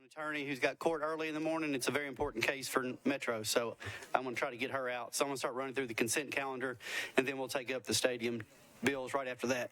attorney who's got court early in the morning. It's a very important case for Metro, so I'm going to try to get her out. So I'm going to start running through the consent calendar, and then we'll take up the stadium bills right after that.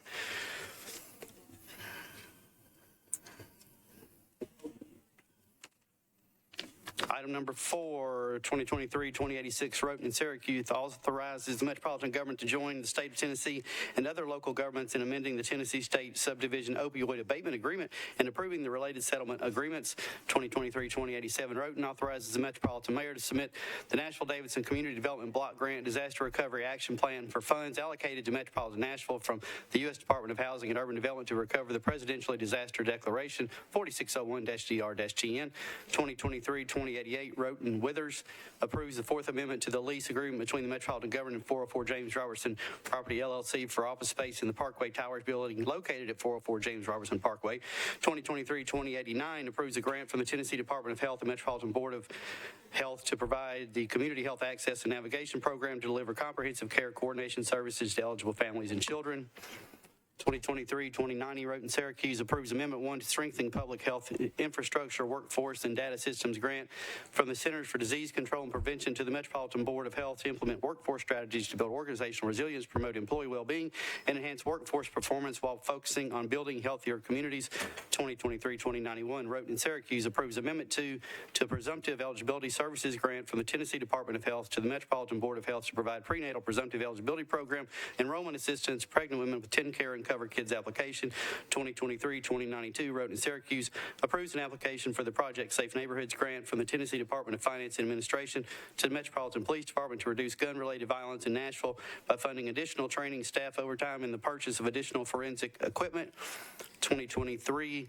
Item number 4, 2023-2086, Roten and Syracuse authorizes the Metropolitan government to join the state of Tennessee and other local governments in amending the Tennessee State Subdivision Opioid Abatement Agreement and approving the related settlement agreements. 2023-2087, Roten authorizes the Metropolitan Mayor to submit the Nashville Davidson Community Development Block Grant Disaster Recovery Action Plan for funds allocated to Metropolitan Nashville from the U.S. Department of Housing and Urban Development to recover the Presidential Disaster Declaration 4601-DR-GN. 2023-2088, Roten Withers approves the Fourth Amendment to the lease agreement between the Metropolitan Government and 404 James Robertson Property LLC for office space in the Parkway Towers building located at 404 James Robertson Parkway. 2023-2089 approves a grant from the Tennessee Department of Health and Metropolitan Board of Health to provide the Community Health Access and Navigation Program to deliver comprehensive care coordination services to eligible families and children. 2023-2090, Roten Syracuse approves Amendment 1 to strengthen public health infrastructure, workforce, and data systems grant from the Centers for Disease Control and Prevention to the Metropolitan Board of Health to implement workforce strategies to build organizational resilience, promote employee well-being, and enhance workforce performance while focusing on building healthier communities. 2023-2091, Roten Syracuse approves Amendment 2 to a presumptive eligibility services grant from the Tennessee Department of Health to the Metropolitan Board of Health to provide prenatal presumptive eligibility program, enrollment assistance, pregnant women with 10 care and Cover Kids application. 2023-2092, Roten Syracuse approves an application for the Project Safe Neighborhoods grant from the Tennessee Department of Finance and Administration to the Metropolitan Police Department to reduce gun-related violence in Nashville by funding additional training, staff overtime, and the purchase of additional forensic equipment. 2023-2093,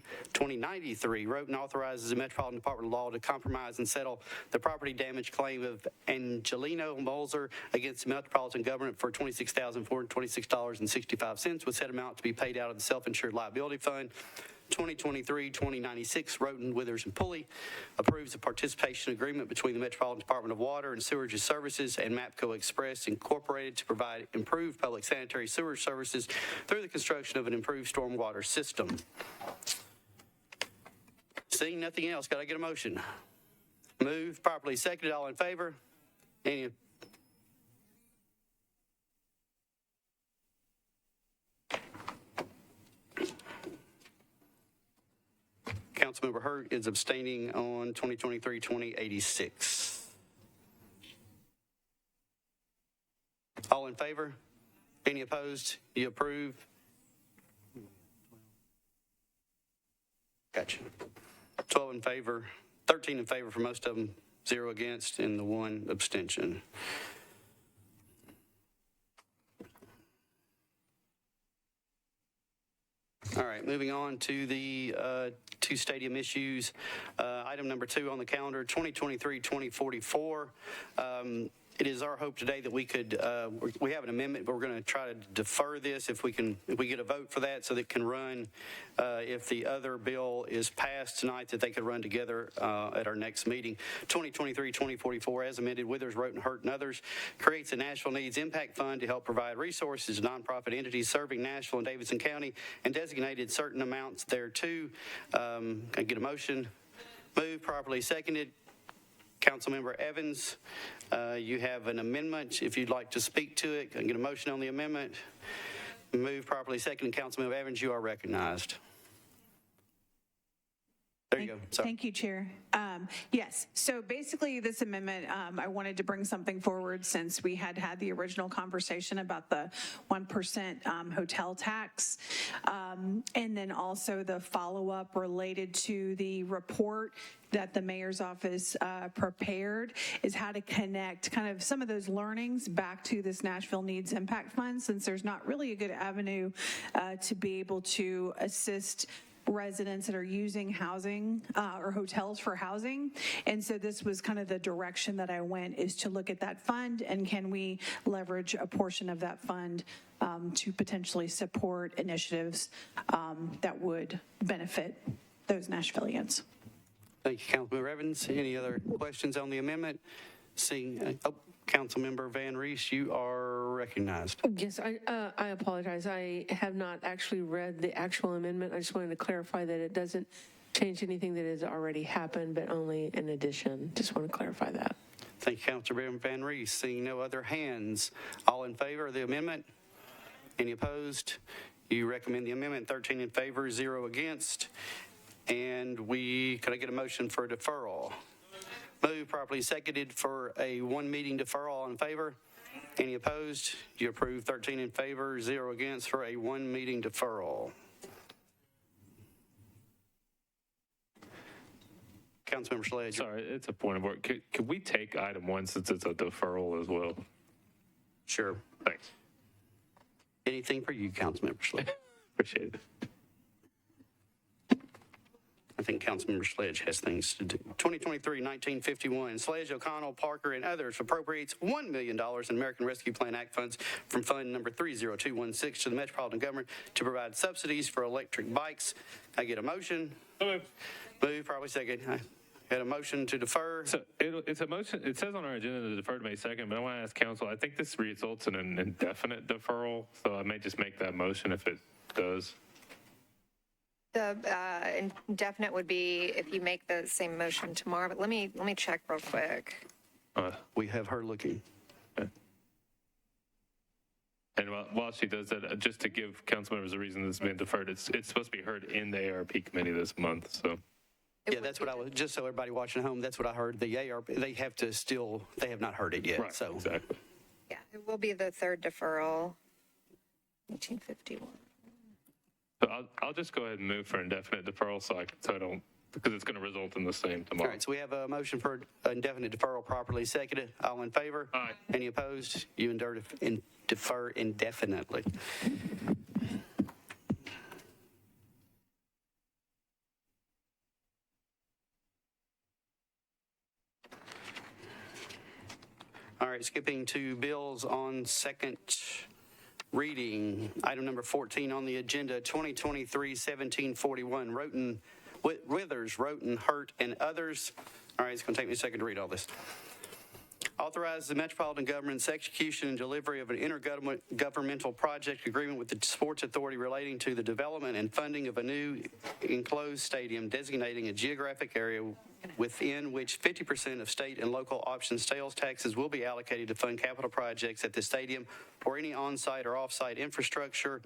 Roten authorizes the Metropolitan Department of Law to compromise and settle the property damage claim of Angelino Molzer against the Metropolitan Government for $26,426.65, with said amount to be paid out of the Self-Insured Liability Fund. 2023-2096, Roten, Withers, and Pulley approves a participation agreement between the Metropolitan Department of Water and Sewerage Services and MAPCO Express Incorporated to provide improved public sanitary sewer services through the construction of an improved stormwater system. Seeing nothing else, got to get a motion. Moved, properly seconded, all in favor? Any? Councilmember Hurt is abstaining on 2023-2086. All in favor? Any opposed? You approve? Gotcha. 12 in favor, 13 in favor for most of them, 0 against, and the 1 abstention. All right, moving on to the two stadium issues. Item number 2 on the calendar, 2023-2044. It is our hope today that we could, we have an amendment, but we're going to try to defer this if we get a vote for that so that it can run, if the other bill is passed tonight, that they could run together at our next meeting. 2023-2044, as amended, Withers, Roten, Hurt, and others, creates a Nashville Needs Impact Fund to help provide resources to nonprofit entities serving Nashville and Davidson County and designated certain amounts thereto. Can I get a motion? Moved, properly seconded. Councilmember Evans, you have an amendment. If you'd like to speak to it, can I get a motion on the amendment? Move, properly seconded. Councilmember Evans, you are recognized. There you go. Sorry. Thank you, Chair. Yes, so basically this amendment, I wanted to bring something forward since we had the original conversation about the 1% hotel tax, and then also the follow-up related to the report that the mayor's office prepared is how to connect kind of some of those learnings back to this Nashville Needs Impact Fund, since there's not really a good avenue to be able to assist residents that are using housing or hotels for housing. And so this was kind of the direction that I went, is to look at that fund and can we leverage a portion of that fund to potentially support initiatives that would benefit those Nashvillians. Thank you, Councilmember Evans. Any other questions on the amendment? Seeing, Councilmember Van Reese, you are recognized. Yes, I apologize. I have not actually read the actual amendment. I just wanted to clarify that it doesn't change anything that has already happened, but only in addition. Just want to clarify that. Thank you, Councilor Van Reese. Seeing no other hands, all in favor of the amendment? Any opposed? You recommend the amendment, 13 in favor, 0 against. And could I get a motion for deferral? Moved, properly seconded for a one-meeting deferral. All in favor? Any opposed? You approve, 13 in favor, 0 against for a one-meeting deferral. Councilmember Sledge. Sorry, it's a point of order. Could we take item 1 since it's a deferral as well? Sure. Thanks. Anything for you, Councilmember Sledge. Appreciate it. I think Councilmember Sledge has things to do. 2023-1951, Sledge, O'Connell, Parker, and others appropriates $1 million in American Rescue Plan Act funds from Fund Number 30216 to the Metropolitan Government to provide subsidies for electric bikes. I get a motion. Move, probably second. I had a motion to defer. So it's a motion. It says on our agenda to defer to May 2nd, but I want to ask council, I think this results in an indefinite deferral, so I may just make that motion if it does. The indefinite would be if you make the same motion tomorrow, but let me check real quick. We have her looking. Okay. And while she does that, just to give council members a reason this has been deferred, it's supposed to be heard in the ARP committee this month, so. Yeah, that's what I was, just so everybody watching at home, that's what I heard. The ARP, they have not heard it yet. Right, so. exactly. Yeah, it will be the third deferral, 1951. So I'll just go ahead and move for indefinite deferral because it's going to result in the same All tomorrow. right, so we have a motion for indefinite deferral properly seconded. All in favor? Aye. Any opposed? You defer indefinitely. All right, skipping to bills on second reading. Item number 14 on the agenda, 2023-1741, Withers, Roten, Hurt, and others. All right, it's going to take me a second to read all this. Authorize the Metropolitan Government's execution and delivery of an intergovernmental project agreement with the Sports Authority relating to the development and funding of a new enclosed stadium, designating a geographic area within which 50% of state and local option sales taxes will be allocated to fund capital projects at the stadium or any on-site or off-site infrastructure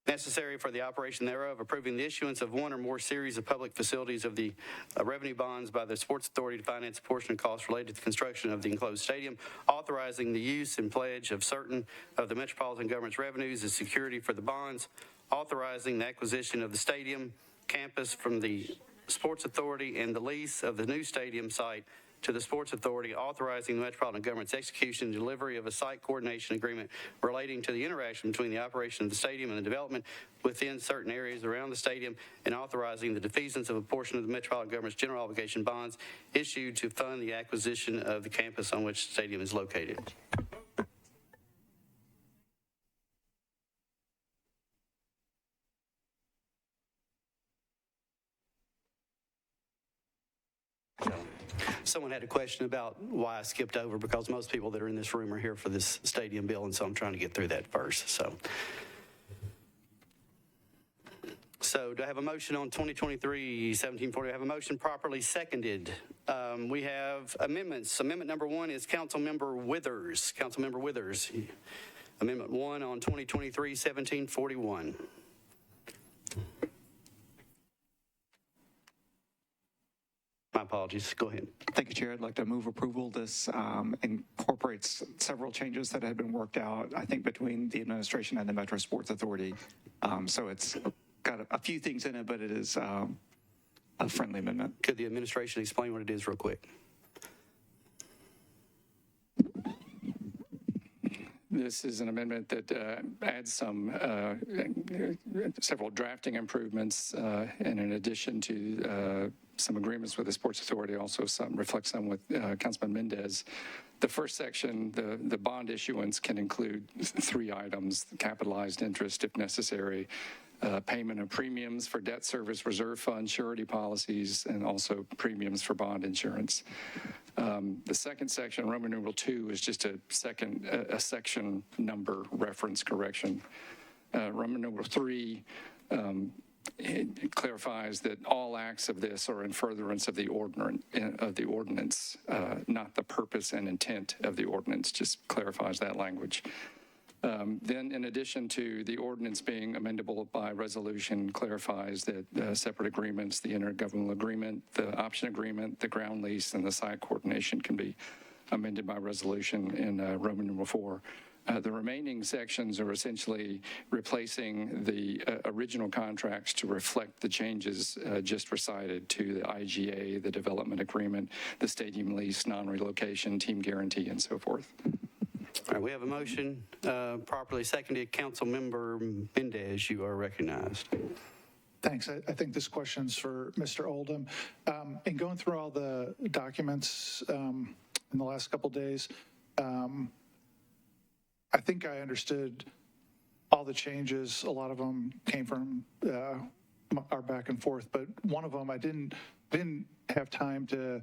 necessary for the operation thereof, approving the issuance of one or more series of public facilities of the revenue bonds by the Sports Authority to finance a portion of costs related to the construction of the enclosed stadium, authorizing the use and pledge of certain of the Metropolitan Government's revenues as security for the bonds, authorizing the acquisition of the stadium campus from the Sports Authority and the lease of the new stadium site to the Sports Authority, authorizing the Metropolitan Government's execution and delivery of a site coordination agreement relating to the interaction between the operation of the stadium and the development within certain areas around the stadium, and authorizing the defeasance of a portion of the Metropolitan Government's general obligation bonds issued to fund the acquisition of the campus on which the stadium is located. Someone had a question about why I skipped over, because most people that are in this room are here for this stadium bill, and so I'm trying to get through that first. So do I have a motion on 2023-1740? I have a motion properly seconded. We have amendments. Amendment number 1 is Councilmember Withers. Councilmember Withers. Amendment 1 on 2023-1741. My apologies. Go ahead. Thank you, Chair. I'd like to move approval. This incorporates several changes that had been worked out, I think, between the administration and the Metro Sports Authority. So it's got a few things in it, but it is a friendly amendment. Could the administration explain what it is real quick? This is an amendment that adds several drafting improvements, and in addition to some agreements with the Sports Authority, also reflects some with Councilman Mendez. The first section, the bond issuance, can include 3 items: capitalized interest if necessary, payment of premiums for debt service reserve fund, surety policies, and also premiums for bond insurance. The second section, Roman numeral 2, is just a section number reference correction. Roman numeral 3 it clarifies that all acts of this are in furtherance of the ordinance, not the purpose and intent of the ordinance. Just clarifies that language. Then, in addition to the ordinance being amendable by resolution, clarifies that separate agreements, the intergovernmental agreement, the option agreement, the ground lease, and the site coordination can be amended by resolution in Roman numeral 4. The remaining sections are essentially replacing the original contracts to reflect the changes just recited to the IGA, the development agreement, the stadium lease, non-relocation, team guarantee, and so forth. All right, we have a motion properly seconded. Councilmember Mendez, you are recognized. Thanks. I think this question's for Mr. Oldham. In going through all the documents in the last couple days, I think I understood all the changes. A lot of them came from our back and forth, but one of them I didn't have time to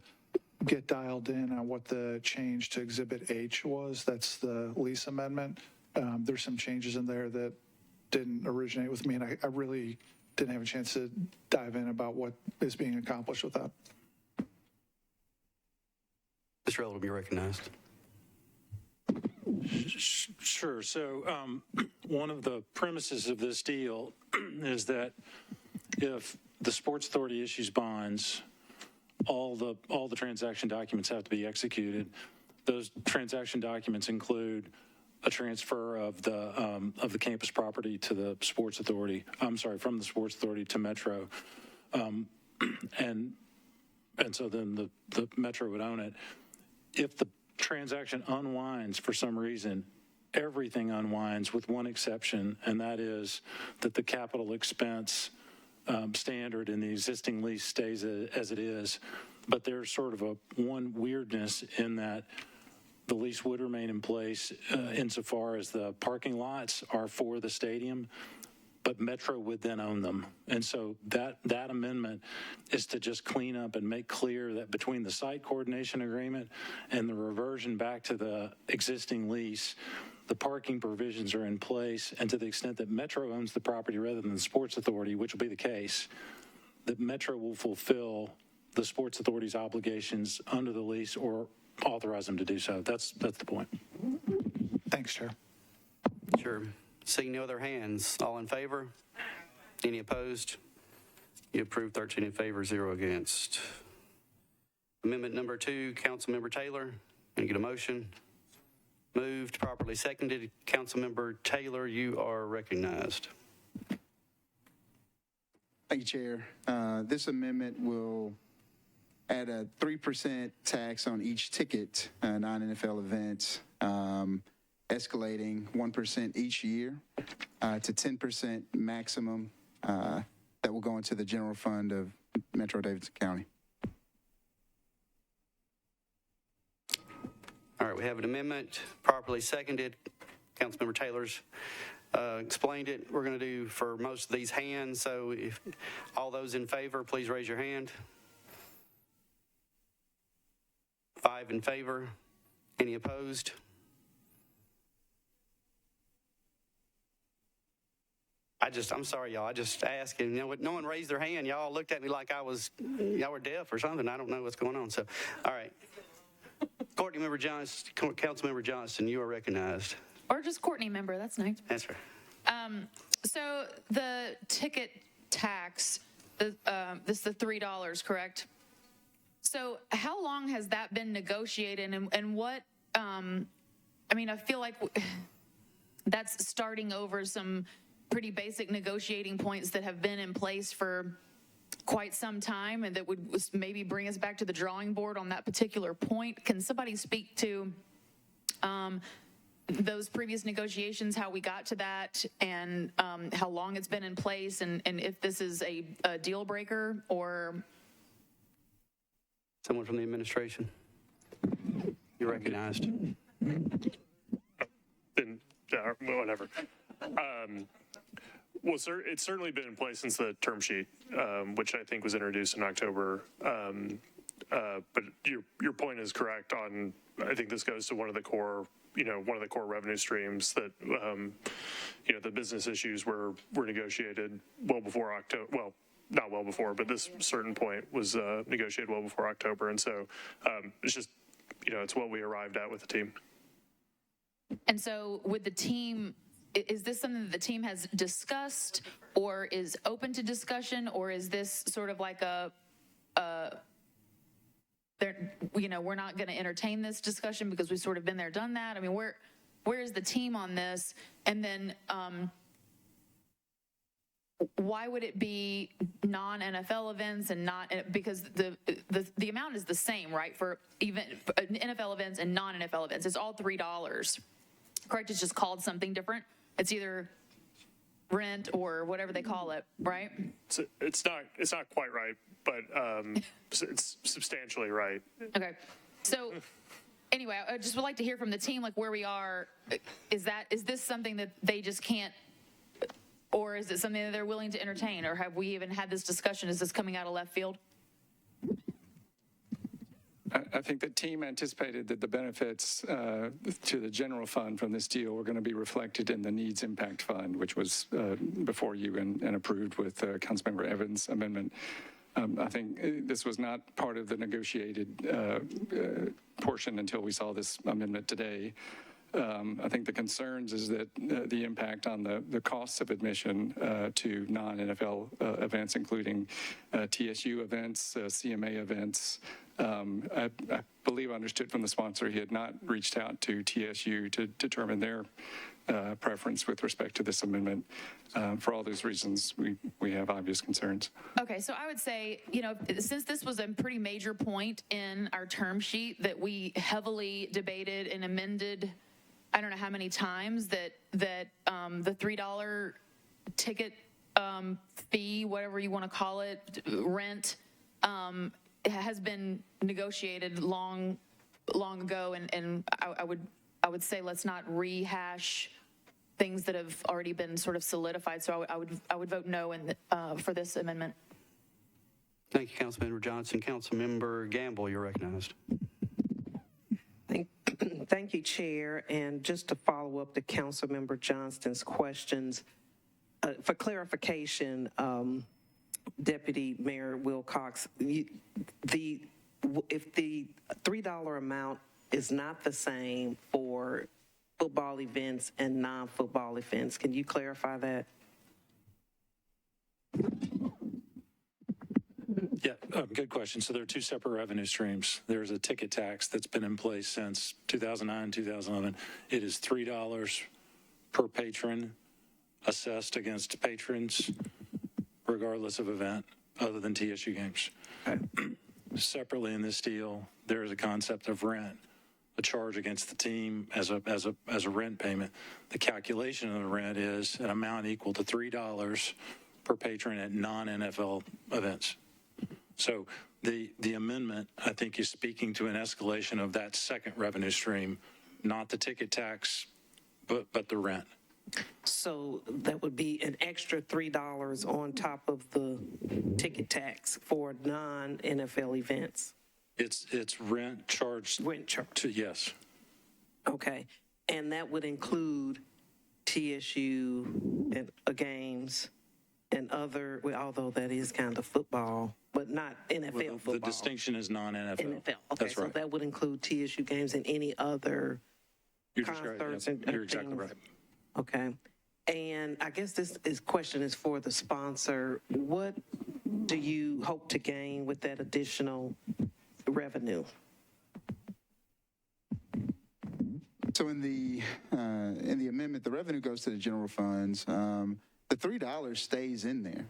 get dialed in on what the change to Exhibit H was. That's the lease amendment. There's some changes in there that didn't originate with me, and I really didn't have a chance to dive in about what is being accomplished with that. Mr. Oldham, you're recognized. Sure. So one of the premises of this deal is that if the Sports Authority issues bonds, all the transaction documents have to be executed. Those transaction documents include a transfer of the campus property to the Sports Authority. I'm sorry, from the Sports Authority to Metro, and so then the Metro would own it. If the transaction unwinds for some reason, everything unwinds with one exception, and that is that the capital expense standard in the existing lease stays as it is. But there's sort of one weirdness in that the lease would remain in place insofar as the parking lots are for the stadium, but Metro would then own them. And so that amendment is to just clean up and make clear that between the site coordination agreement and the reversion back to the existing lease, the parking provisions are in place, and to the extent that Metro owns the property rather than the Sports Authority, which will be the case, that Metro will fulfill the Sports Authority's obligations under the lease or authorize them to do so. That's the point. Thanks, Chair. Sure. Seeing no other hands, all in favor? Any opposed? You approve 13 in favor, 0 against. Amendment number 2, Councilmember Taylor. Can I get a motion? Moved, properly seconded. Councilmember Taylor, you are recognized. Thank you, Chair. This amendment will add a 3% tax on each ticket, non-NFL event, escalating 1% each year to 10% maximum that will go into the general fund of Metro Davidson County. All right, we have an amendment properly seconded. Councilmember Taylor's explained it. We're going to do for most of these hands. So if all those in favor, please raise your hand. 5 in favor. Any opposed? I'm sorry, y'all. I just asked, and no one raised their hand. Y'all looked at me like y'all were deaf or something. I don't know what's going on. So, all right. Councilmember Johnston, you are recognized. Or just Courtney member, that's nice. That's right. So the ticket tax, this is the $3, correct? So how long has that been negotiated, and what, I feel like that's starting over some pretty basic negotiating points that have been in place for quite some time, and that would maybe bring us back to the drawing board on that particular point. Can somebody speak to those previous negotiations, how we got to that, and how long it's been in place, and if this is a deal breaker or... Someone from the administration. You're recognized. Then, whatever. Well, sir, it's certainly been in place since the term sheet, which I think was introduced in October. But your point is correct on, I think this goes to one of the core one of the core revenue streams that, the business issues were negotiated well before October. Well, not well before, but this certain point was negotiated well before October. And so it's just, it's what we arrived at with the team. And so with the team, is this something that the team has discussed or is open to discussion, or is this sort of like we're not going to entertain this discussion because we've sort of been there, done that? I mean, where is the team on this? And then why would it be non-NFL events and not, because the amount is the same, right? For even NFL events and non-NFL events, it's all $3. Correct? It's just called something different. It's either rent or whatever they call it, right? So it's not quite right, but it's substantially right. Okay. So anyway, I just would like to hear from the team, like where we are. Is this something that they just can't, or is it something that they're willing to entertain, or have we even had this discussion? Is this coming out of left field? I think the team anticipated that the benefits to the general fund from this deal were going to be reflected in the Needs Impact Fund, which was before you and approved with Councilmember Evans' amendment. I think this was not part of the negotiated portion until we saw this amendment today. I think the concerns is that the impact on the costs of admission to non-NFL events, including TSU events, CMA events. I believe I understood from the sponsor he had not reached out to TSU to determine their preference with respect to this amendment. For all those reasons, we have obvious concerns. Okay, so I would say, since this was a pretty major point in our term sheet that we heavily debated and amended, I don't know how many times, that the $3 ticket fee, whatever you want to call it, rent, has been negotiated long ago, and I would say let's not rehash things that have already been sort of solidified. So I would vote no for this amendment. Thank you, Councilmember Johnson. Councilmember Gamble, you're recognized. Thank you, Chair. And just to follow up to Councilmember Johnston's questions, for clarification, Deputy Mayor Wilcox, if the $3 amount is not the same for football events and non-football events, can you clarify that? Yeah, good question. So there are two separate revenue streams. There's a ticket tax that's been in place since 2009, 2011. It is $3 per patron assessed against patrons, regardless of event, other than TSU games. Okay. Separately in this deal, there is a concept of rent, a charge against the team as a rent payment. The calculation of the rent is an amount equal to $3 per patron at non-NFL events. So the amendment, I think, is speaking to an escalation of that second revenue stream, not the ticket tax, but the rent. So that would be an extra $3 on top of the ticket tax for non-NFL events. It's rent charged. Rent charge. Yes. Okay, and that would include TSU and games and other. Although that is kind of football, but not NFL football. The distinction is non-NFL. NFL. Okay, That's so right. that would include TSU games and any other concerts and You're exactly things. right. Okay. And I guess this question is for the sponsor. What do you hope to gain with that additional revenue? So in the amendment, the revenue goes to the general funds. The $3 stays in there.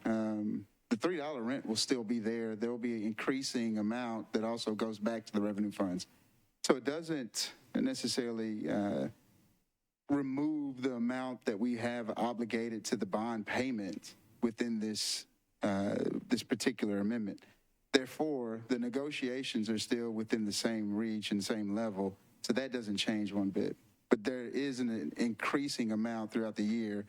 The $3 rent will still be there. There will be an increasing amount that also goes back to the revenue funds. So it doesn't necessarily remove the amount that we have obligated to the bond payment within this particular amendment. Therefore, the negotiations are still within the same reach and same level, so that doesn't change one bit. But there is an increasing amount throughout the year,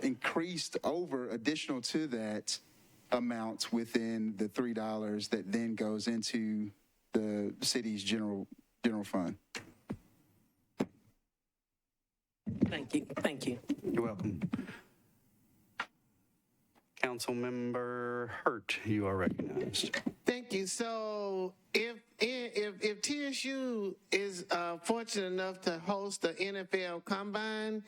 increased over additional to that amount within the $3 that then goes into the city's general fund. Thank you. Thank you. You're welcome. Councilmember Hurt, you are recognized. Thank you. So if TSU is fortunate enough to host the NFL Combine,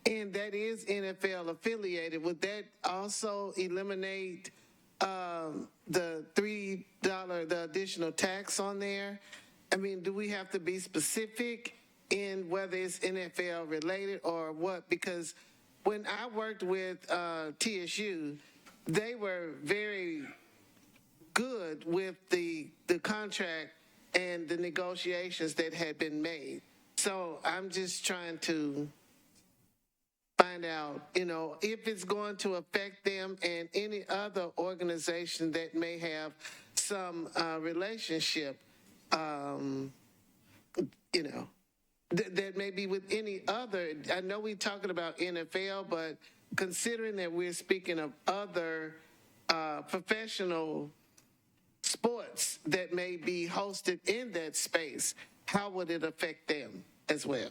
and that is NFL affiliated, would that also eliminate the $3, the additional tax on there? I mean, do we have to be specific in whether it's NFL related or what? Because when I worked with TSU, they were very good with the contract and the negotiations that had been made. So I'm just trying to find out, if it's going to affect them and any other organization that may have some relationship, that may be with any other. I know we're talking about NFL, but considering that we're speaking of other professional sports that may be hosted in that space, how would it affect them as well?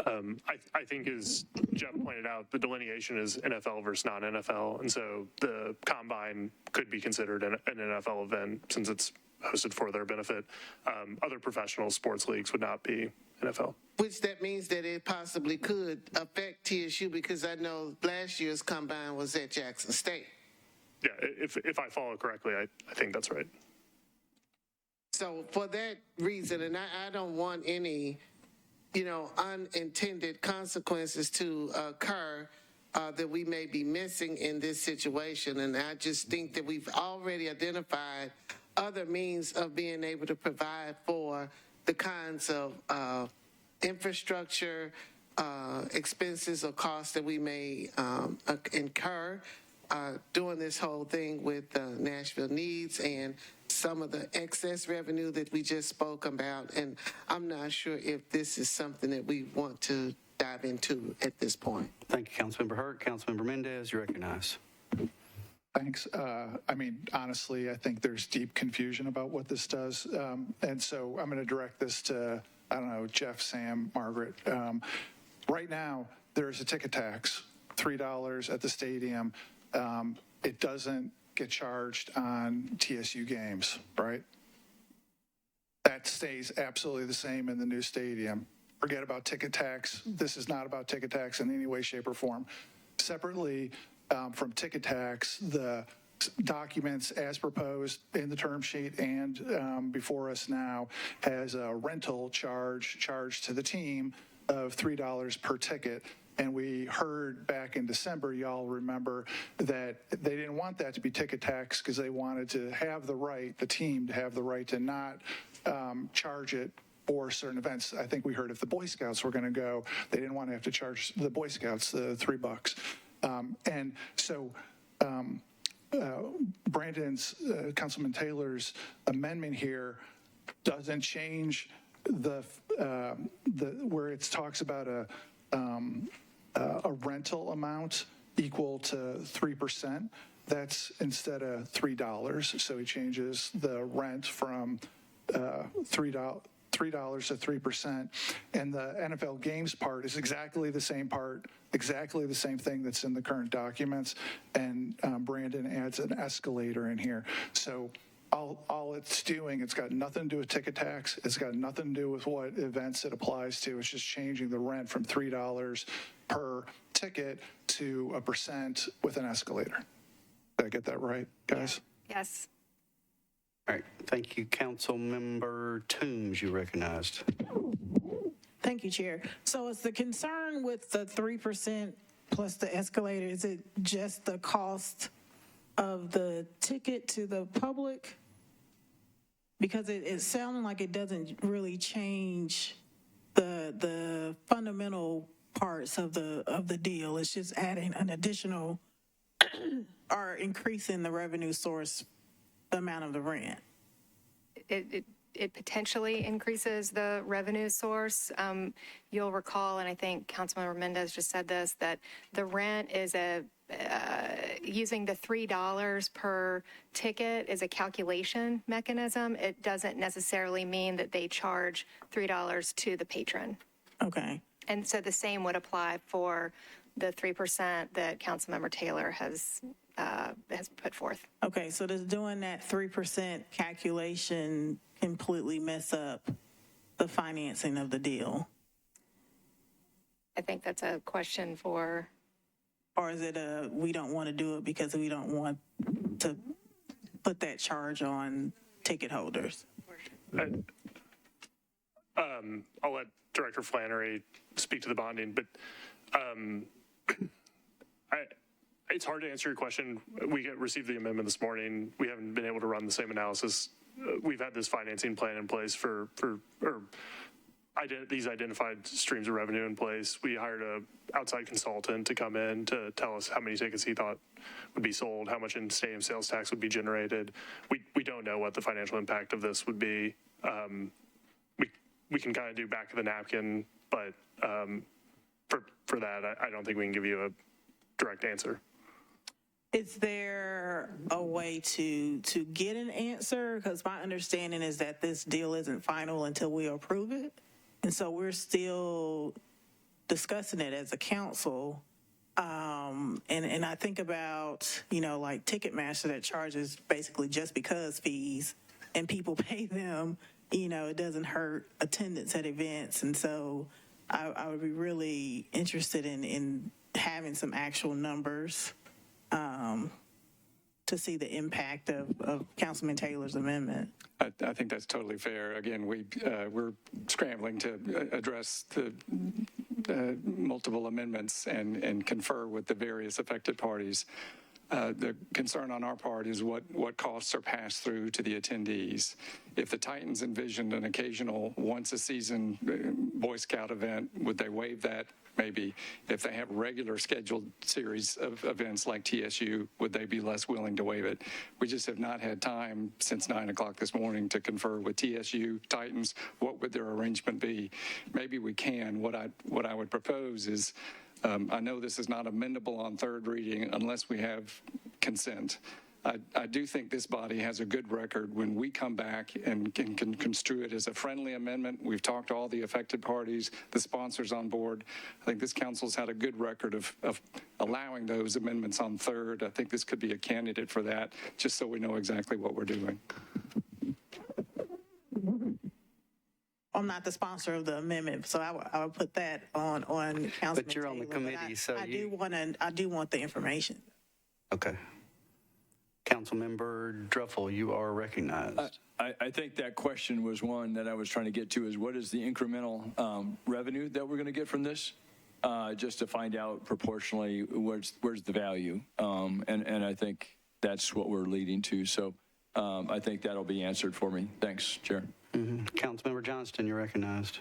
I think, as Jeff pointed out, the delineation is NFL versus non-NFL, and so the Combine could be considered an NFL event since it's hosted for their benefit. Other professional sports leagues would not be NFL. Which that means that it possibly could affect TSU, because I know last year's Combine was at Jackson State. Yeah, if I follow correctly, I think that's right. So for that reason, and I don't want any, unintended consequences to occur that we may be missing in this situation. And I just think that we've already identified other means of being able to provide for the kinds of infrastructure expenses or costs that we may incur doing this whole thing with Nashville Needs and some of the excess revenue that we just spoke about. And I'm not sure if this is something that we want to dive into at this point. Thank you, Councilmember Hurt. Councilmember Mendez, you recognize. Thanks. Honestly, I think there's deep confusion about what this does. And so I'm going to direct this to, Jeff, Sam, Margaret. Right now, there's a ticket tax, $3 at the stadium. It doesn't get charged on TSU games, right? That stays absolutely the same in the new stadium. Forget about ticket tax. This is not about ticket tax in any way, shape, or form. Separately, from ticket tax, the documents as proposed in the term sheet and before us now has a rental charge to the team of $3 per ticket. And we heard back in December, y'all remember, that they didn't want that to be ticket tax because they wanted to have the right, the team to have the right to not charge it for certain events. I think we heard if the Boy Scouts were going to go, they didn't want to have to charge the Boy Scouts the $3. And so Brandon's, Councilman Taylor's amendment here doesn't change the where it talks about a rental amount equal to 3%. That's instead of $3. So he changes the rent from $3 to 3%. And the NFL games part is exactly the same part, exactly the same thing that's in the current documents. And Brandon adds an escalator in here. So all it's doing, it's got nothing to do with ticket tax. It's got nothing to do with what events it applies to. It's just changing the rent from $3 per ticket to 1% with an escalator. Did I get that right, guys? Yes. All right. Thank you, Councilmember Toombs. You recognized. Thank you, Chair. So is the concern with the 3% plus the escalator, is it just the cost of the ticket to the public? Because it sounded like it doesn't really change the fundamental parts of the deal. It's just adding an additional or increasing the revenue source, the amount of the rent. It potentially increases the revenue source. You'll recall, and I think Councilmember Mendez just said this, that the rent is using the $3 per ticket is a calculation mechanism. It doesn't necessarily mean that they charge $3 to the patron. Okay. And so the same would apply for the 3% that Councilmember Taylor has put forth. Okay, so does doing that 3% calculation completely mess up the financing of the deal? I think that's a question for. Or is it we don't want to do it because we don't want to put that charge on ticket holders? I'll let Director Flannery speak to the bonding, but it's hard to answer your question. We received the amendment this morning. We haven't been able to run the same analysis. We've had this financing plan in place these identified streams of revenue in place. We hired an outside consultant to come in to tell us how many tickets he thought would be sold, how much in stadium sales tax would be generated. We don't know what the financial impact of this would be. We can kind of do back of the napkin, but for that, I don't think we can give you a direct answer. Is there a way to get an answer? Because my understanding is that this deal isn't final until we approve it. And so we're still discussing it as a council. And I think about, like Ticketmaster that charges basically just because fees and people pay them, it doesn't hurt attendance at events. And so I would be really interested in having some actual numbers to see the impact of Councilman Taylor's amendment. I think that's totally fair. Again, we're scrambling to address the multiple amendments and confer with the various affected parties. The concern on our part is what costs are passed through to the attendees. If the Titans envisioned an occasional once-a-season Boy Scout event, would they waive that? Maybe. If they have regular scheduled series of events like TSU, would they be less willing to waive it? We just have not had time since 9 o'clock this morning to confer with TSU, Titans. What would their arrangement be? Maybe we can. What I would propose is, I know this is not amendable on third reading unless we have consent. I do think this body has a good record when we come back and can construe it as a friendly amendment. We've talked to all the affected parties, the sponsors on board. I think this council's had a good record of allowing those amendments on third. I think this could be a candidate for that, just so we know exactly what we're doing. I'm not the sponsor of the amendment, so I would put that on Councilman But you're on the Taylor, but committee, so I do want the information. Okay. Councilmember Druffel, you are recognized. I think that question was one that I was trying to get to, is what is the incremental revenue that we're going to get from this? Just to find out proportionally where's the value. And I think that's what we're leading to. So I think that'll be answered for me. Thanks, Chair. Councilmember Johnston, you're recognized.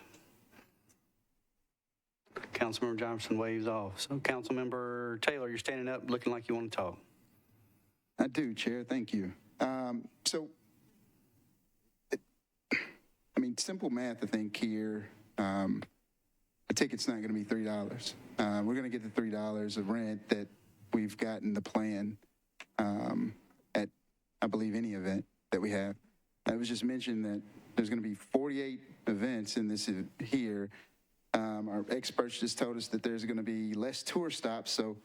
Councilmember Johnson waves off. So Councilmember Taylor, you're standing up looking like you want to talk. I do, Chair. Thank you. Simple math, I think, here. A ticket's not going to be $3. We're going to get the $3 of rent that we've got in the plan at, I believe, any event that we have. I was just mentioned that there's going to be 48 events in this here. Our experts just told us that there's going to be less tour stops, so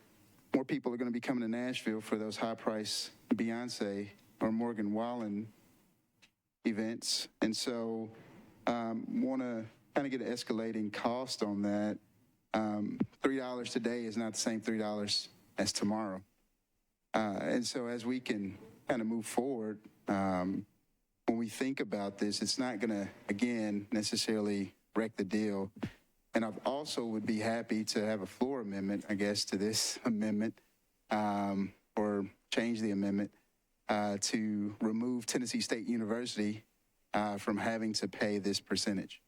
more people are going to be coming to Nashville for those high-price Beyonce or Morgan Wallen events. And so want to kind of get an escalating cost on that. $3 today is not the same $3 as tomorrow. And so as we can kind of move forward, when we think about this, it's not going to, again, necessarily wreck the deal. And I also would be happy to have a floor amendment, I guess, to this amendment, or change the amendment to remove Tennessee State University from having to pay this percentage.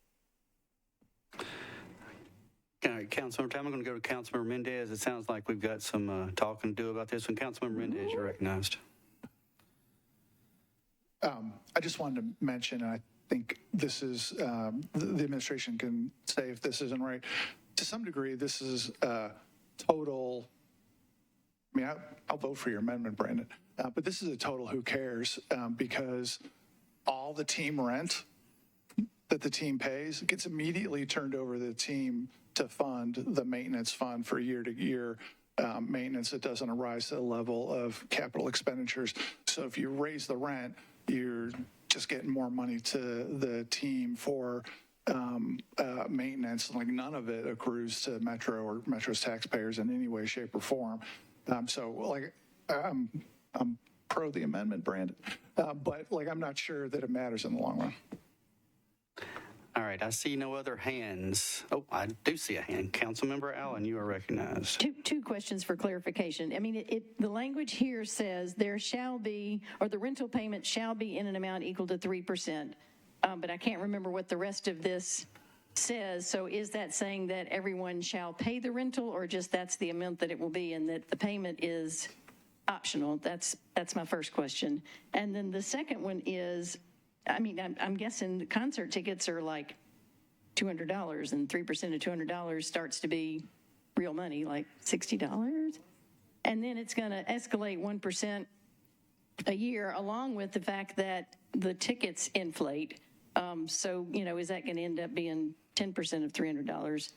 All right, Councilmember Time, I'm going to go to Councilmember Mendez. It sounds like we've got some talking to do about this one. Councilmember Mendez, you're recognized. I just wanted to mention, and I think this is, the administration can say if this isn't right. To some degree, this is total, I'll vote for your amendment, Brandon, but this is a total who cares, because all the team rent that the team pays gets immediately turned over to the team to fund the maintenance fund for year to year maintenance. It doesn't arise to the level of capital expenditures. So if you raise the rent, you're just getting more money to the team for maintenance. Like none of it accrues to Metro or Metro's taxpayers in any way, shape, or form. So like I'm pro the amendment, Brandon, but like I'm not sure that it matters in the long run. All right, I see no other hands. Oh, I do see a hand. Councilmember Allen, you are recognized. Two questions for clarification. I mean, the language here says there shall be, or the rental payment shall be in an amount equal to 3%. But I can't remember what the rest of this says. So is that saying that everyone shall pay the rental, or just that's the amount that it will be and that the payment is optional? That's my first question. And then the second one is, I mean, I'm guessing concert tickets are like $200, and 3% of $200 starts to be real money, like $60. And then it's going to escalate 1% a year, along with the fact that the tickets inflate. So, you know, is that going to end up being 10% of $300?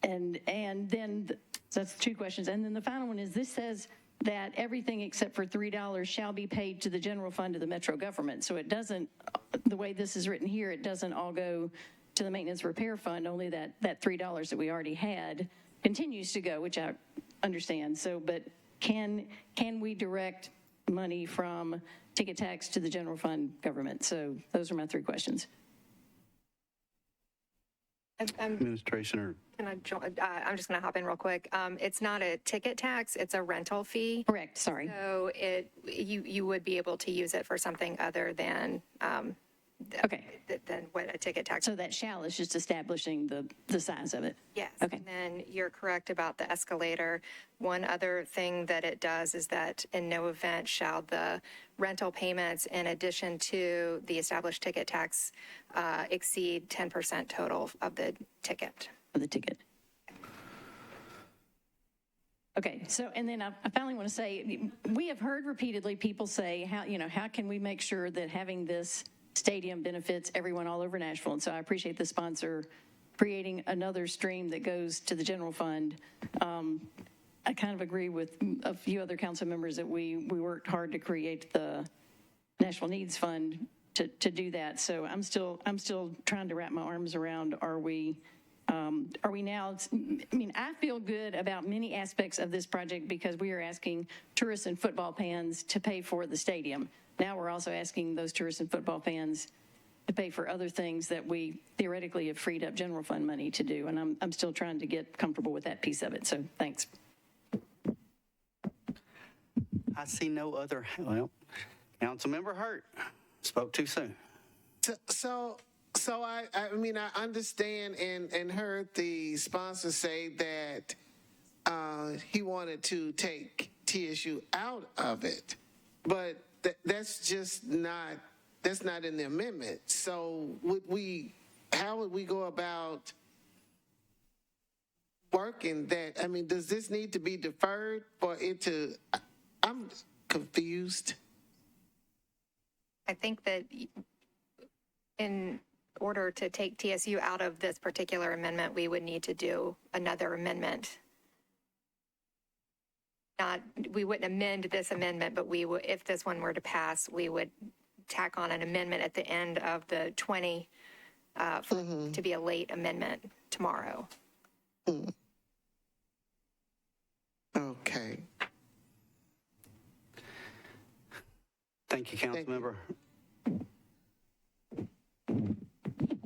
And then, so that's two questions. And then the final one is, this says that everything except for $3 shall be paid to the general fund of the Metro government. So it doesn't, the way this is written here, it doesn't all go to the maintenance repair fund, only that $3 that we already had continues to go, which I understand. So, but can we direct money from ticket tax to the general fund government? So those are my three questions. Administration or Can I join? I'm just going to hop in real quick. It's not a ticket tax; it's a rental fee. Correct. Sorry. So you would be able to use it for something other than than what a ticket tax. So that shall is just establishing the size of it. Yes. Okay. And then you're correct about the escalator. One other thing that it does is that in no event shall the rental payments, in addition to the established ticket tax, exceed 10% total of the ticket. Okay, so, and then I finally want to say, we have heard repeatedly people say, how can we make sure that having this stadium benefits everyone all over Nashville? And so I appreciate the sponsor creating another stream that goes to the general fund. I kind of agree with a few other council members that we worked hard to create the National Needs Fund to do that. So I'm still trying to wrap my arms around, are we now, I mean, I feel good about many aspects of this project because we are asking tourists and football fans to pay for the stadium. Now we're also asking those tourists and football fans to pay for other things that we theoretically have freed up general fund money to do. And I'm still trying to get comfortable with that piece of it. So thanks. I see no other, well, Councilmember Hurt spoke too soon. So I mean, I understand and heard the sponsor say that he wanted to take TSU out of it, but that's just not, that's not in the amendment. So how would we go about working that? I mean, does this need to be deferred for it to, I'm confused. I think that in order to take TSU out of this particular amendment, we would need to do another amendment. We wouldn't amend this amendment, but we would, if this one were to pass, we would tack on an amendment at the end of the 20 to be a late amendment tomorrow. Okay. Thank you, Councilmember.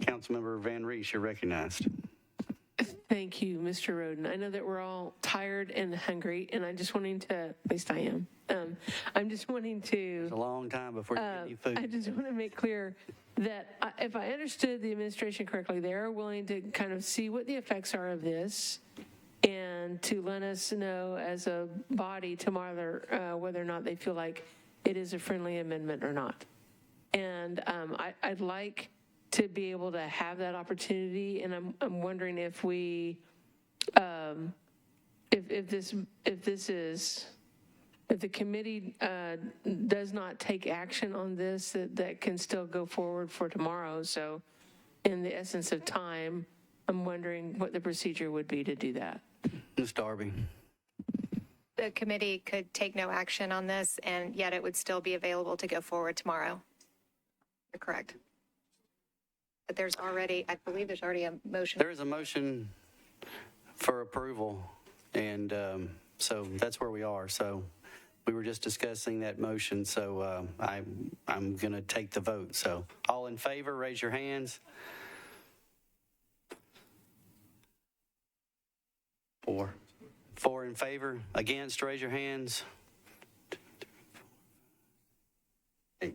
Councilmember Van Rees, you're recognized. Thank you, Mr. Roden. I know that we're all tired and hungry, and I'm just wanting to, at least I am. I'm just wanting to. It's a long time before you get any food. I just want to make clear that if I understood the administration correctly, they are willing to kind of see what the effects are of this and to let us know as a body tomorrow whether or not they feel like it is a friendly amendment or not. And I'd like to be able to have that opportunity, and I'm wondering if we, if the committee does not take action on this, that can still go forward for tomorrow. So, in the essence of time, I'm wondering what the procedure would be to do that. Ms. Darby. The committee could take no action on this, and yet it would still be available to go forward tomorrow. You're correct. But there's already, I believe there's already a motion. There is a motion for approval, and so that's where we are. So we were just discussing that motion, so I'm going to take the vote. So all in favor, raise your hands. 4. 4 in favor. Against, raise your hands. 8.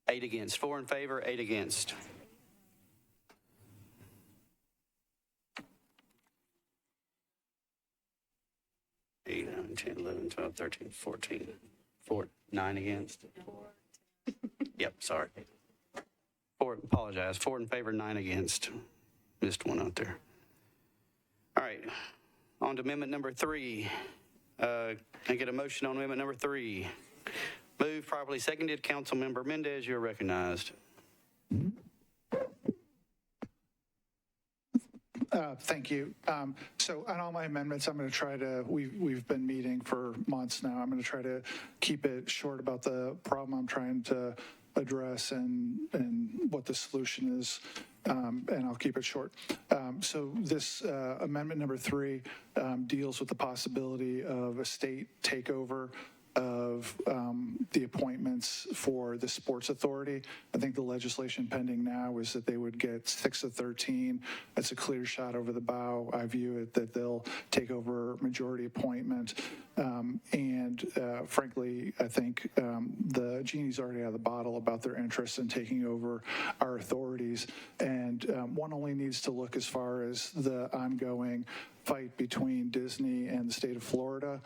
8 against. 4 in favor, 8 against. 8, 9, 10, 11, 12, 13, 14. 9 against. Yep, sorry. 4, apologize. 4 in favor, 9 against. Missed one out there. All right, on to amendment number 3. Can I get a motion on amendment number 3? Moved, properly seconded. Councilmember Mendez, you're recognized. Thank you. So on all my amendments, I'm going to try to, we've been meeting for months now. I'm going to try to keep it short about the problem I'm trying to address and what the solution is, and I'll keep it short. So this amendment number 3 deals with the possibility of a state takeover of the appointments for the Sports Authority. I think the legislation pending now is that they would get 6 of 13. That's a clear shot over the bow. I view it that they'll take over majority appointment. And frankly, I think the genie's already out of the bottle about their interest in taking over our authorities. And one only needs to look as far as the ongoing fight between Disney and the state of Florida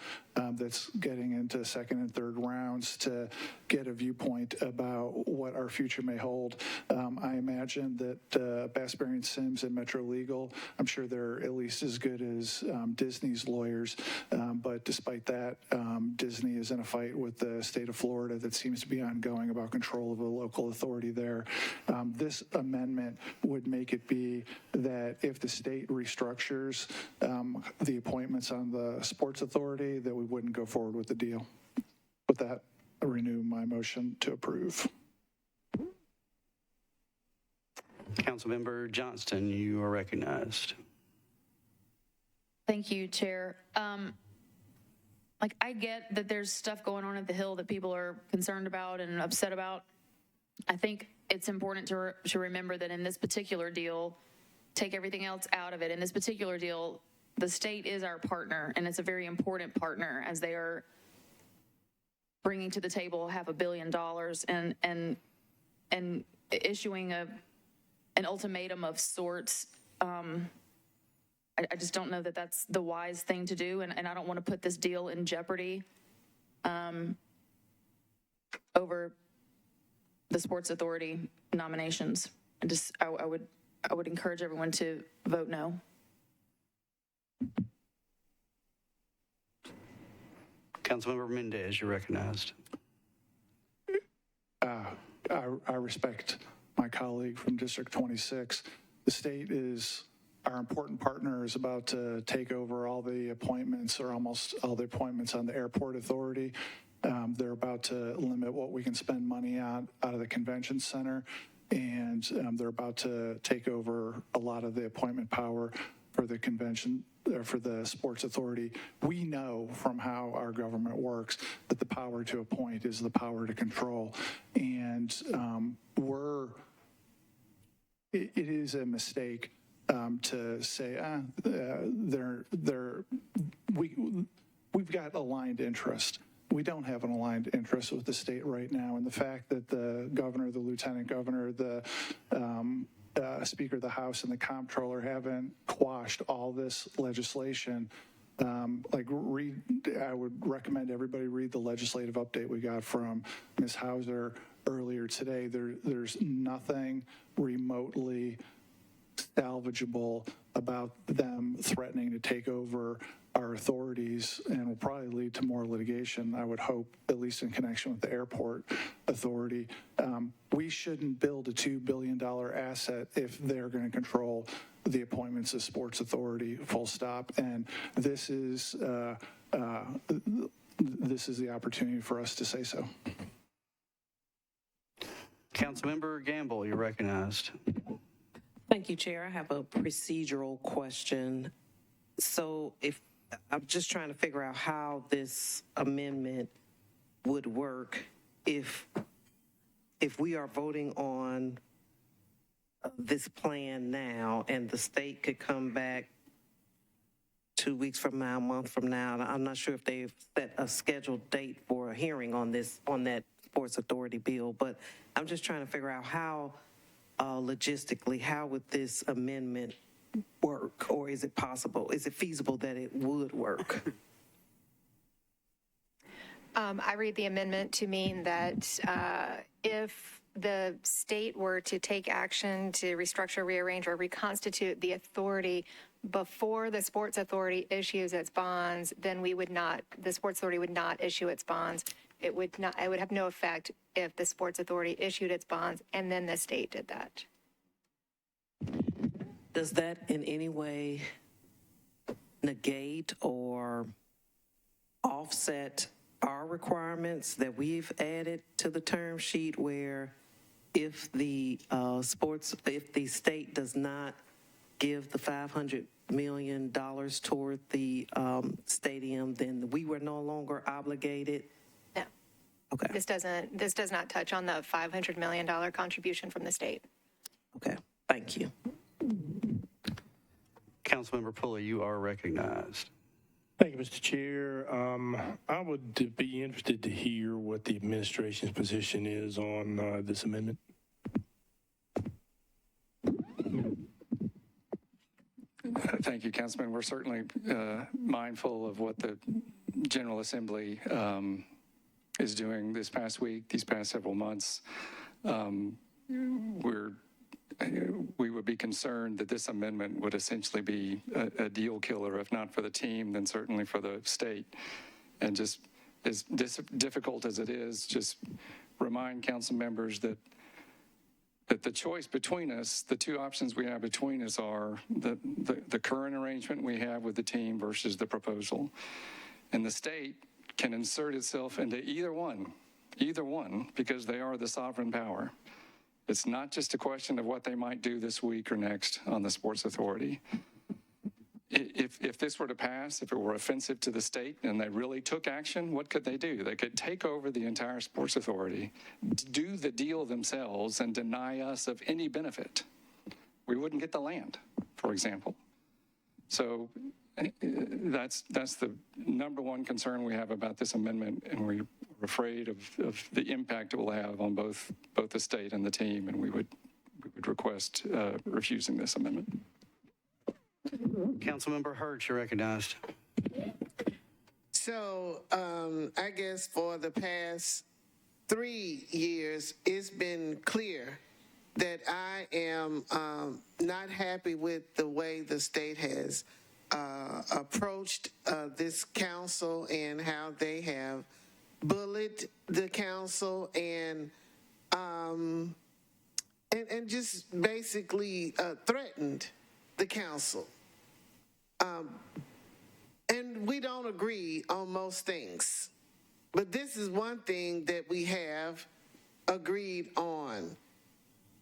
that's getting into second and third rounds to get a viewpoint about what our future may hold. I imagine that Bass, Berry & Sims and Metro Legal, I'm sure they're at least as good as Disney's lawyers, but despite that, Disney is in a fight with the state of Florida that seems to be ongoing about control of the local authority there. This amendment would make it be that if the state restructures the appointments on the Sports Authority, that we wouldn't go forward with the deal. With that, I renew my motion to approve. Councilmember Johnston, you are recognized. Thank you, Chair. I get that there's stuff going on at the Hill that people are concerned about and upset about. I think it's important to remember that in this particular deal, take everything else out of it. In this particular deal, the state is our partner, and it's a very important partner as they are bringing to the table $500 million and issuing an ultimatum of sorts. I just don't know that that's the wise thing to do, and I don't want to put this deal in jeopardy over the Sports Authority nominations. I would encourage everyone to vote no. Councilmember Mendez, you're recognized. I respect my colleague from District 26. The state is our important partner, is about to take over all the appointments, or almost all the appointments on the Airport Authority. They're about to limit what we can spend money on out of the convention center, and they're about to take over a lot of the appointment power for the convention, for the Sports Authority. We know from how our government works that the power to appoint is the power to control. And it is a mistake to say, we've got aligned interest. We don't have an aligned interest with the state right now. And the fact that the governor, the lieutenant governor, the Speaker of the House and the comptroller haven't quashed all this legislation. I would recommend everybody read the legislative update we got from Ms. Hauser earlier today. There's nothing remotely salvageable about them threatening to take over our authorities and will probably lead to more litigation, I would hope, at least in connection with the airport authority. We shouldn't build a $2 billion asset if they're going to control the appointments of Sports Authority, full stop. And this is the opportunity for us to say so. Councilmember Gamble, you're recognized. Thank you, Chair. I have a procedural question. So I'm just trying to figure out how this amendment would work if we are voting on this plan now and the state could come back 2 weeks from now, a month from now. I'm not sure if they've set a scheduled date for a hearing on that Sports Authority bill, but I'm just trying to figure out how logistically, how would this amendment work, or is it possible? Is it feasible that it would work? I read the amendment to mean that if the state were to take action to restructure, rearrange, or reconstitute the authority before the Sports Authority issues its bonds, then the Sports Authority would not issue its bonds. It would have no effect if the Sports Authority issued its bonds and then the state did that. Does that in any way negate or offset our requirements that we've added to the term sheet, where if the state does not give the $500 million toward the stadium, then we were no longer obligated? No. Okay. This does not touch on the $500 million contribution from the state. Okay, thank you. Councilmember Pulley, you are recognized. Thank you, Mr. Chair. I would be interested to hear what the administration's position is on this amendment. Thank you, Councilman. We're certainly mindful of what the General Assembly is doing this past week, these past several months. We would be concerned that this amendment would essentially be a deal killer, if not for the team, then certainly for the state. And just as difficult as it is, just remind council members that the choice between us, the two options we have between us are the current arrangement we have with the team versus the proposal. And the state can insert itself into either one, because they are the sovereign power. It's not just a question of what they might do this week or next on the Sports Authority. If this were to pass, if it were offensive to the state and they really took action, what could they do? They could take over the entire Sports Authority, do the deal themselves, and deny us of any benefit. We wouldn't get the land, for example. So that's the number one concern we have about this amendment, and we're afraid of the impact it will have on both the state and the team, and we would request refusing this amendment. Councilmember Hurts, you're recognized. So I guess for the past 3 years, it's been clear that I am not happy with the way the state has approached this council and how they have bullied the council and just basically threatened the council. And we don't agree on most things. But this is one thing that we have agreed on,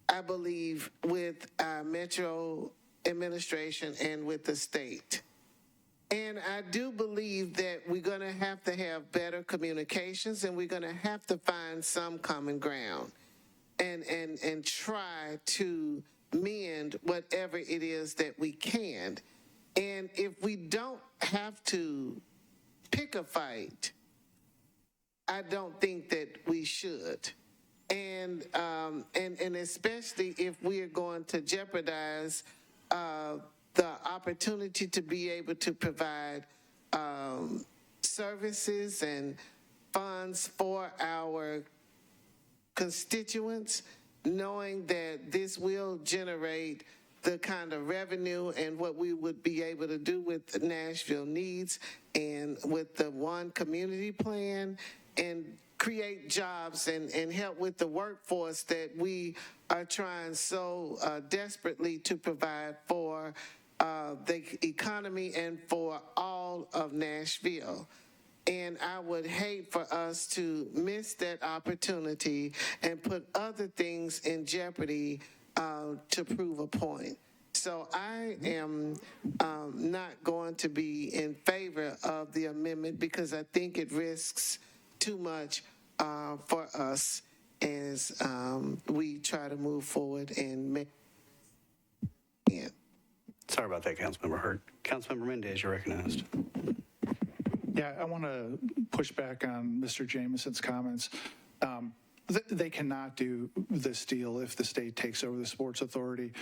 I believe, with our Metro administration and with the state. And I do believe that we're going to have better communications, and we're going to have to find some common ground and try to mend whatever it is that we can. And if we don't have to pick a fight, I don't think that we should. And especially if we are going to jeopardize the opportunity to be able to provide services and funds for our constituents, knowing that this will generate the kind of revenue and what we would be able to do with Nashville needs and with the one community plan and create jobs and help with the workforce that we are trying so desperately to provide for the economy and for all of Nashville. And I would hate for us to miss that opportunity and put other things in jeopardy to prove a point. So I am not going to be in favor of the amendment because I think it risks too much for us as we try to move forward and make. Yeah. Sorry about that, Councilmember Hurt. Councilmember Mendez, you're recognized. Yeah, I want to push back on Mr. Jameson's comments. They cannot do this deal if the state takes over the Sports Authority.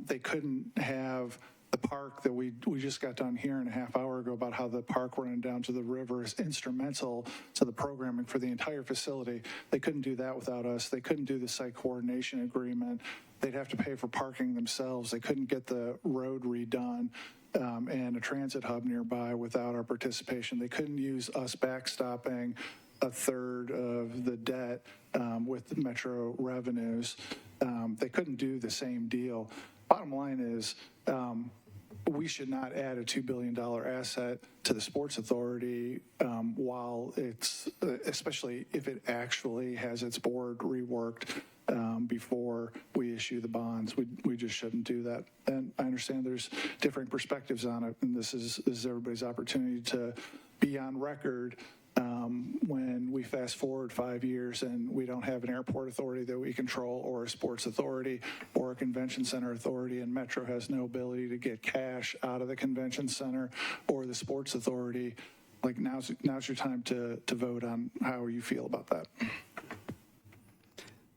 They couldn't have the park that we just got done hearing a half hour ago about how the park running down to the river is instrumental to the programming for the entire facility. They couldn't do that without us. They couldn't do the site coordination agreement. They'd have to pay for parking themselves. They couldn't get the road redone and a transit hub nearby without our participation. They couldn't use us backstopping a third of the debt with Metro revenues. They couldn't do the same deal. Bottom line is we should not add a $2 billion asset to the Sports Authority while it's, especially if it actually has its board reworked before we issue the bonds. We just shouldn't do that. And I understand there's differing perspectives on it, and this is everybody's opportunity to be on record when we fast forward 5 years and we don't have an airport authority that we control or a sports authority or a convention center authority, and Metro has no ability to get cash out of the convention center or the sports authority. Like now's your time to vote on how you feel about that.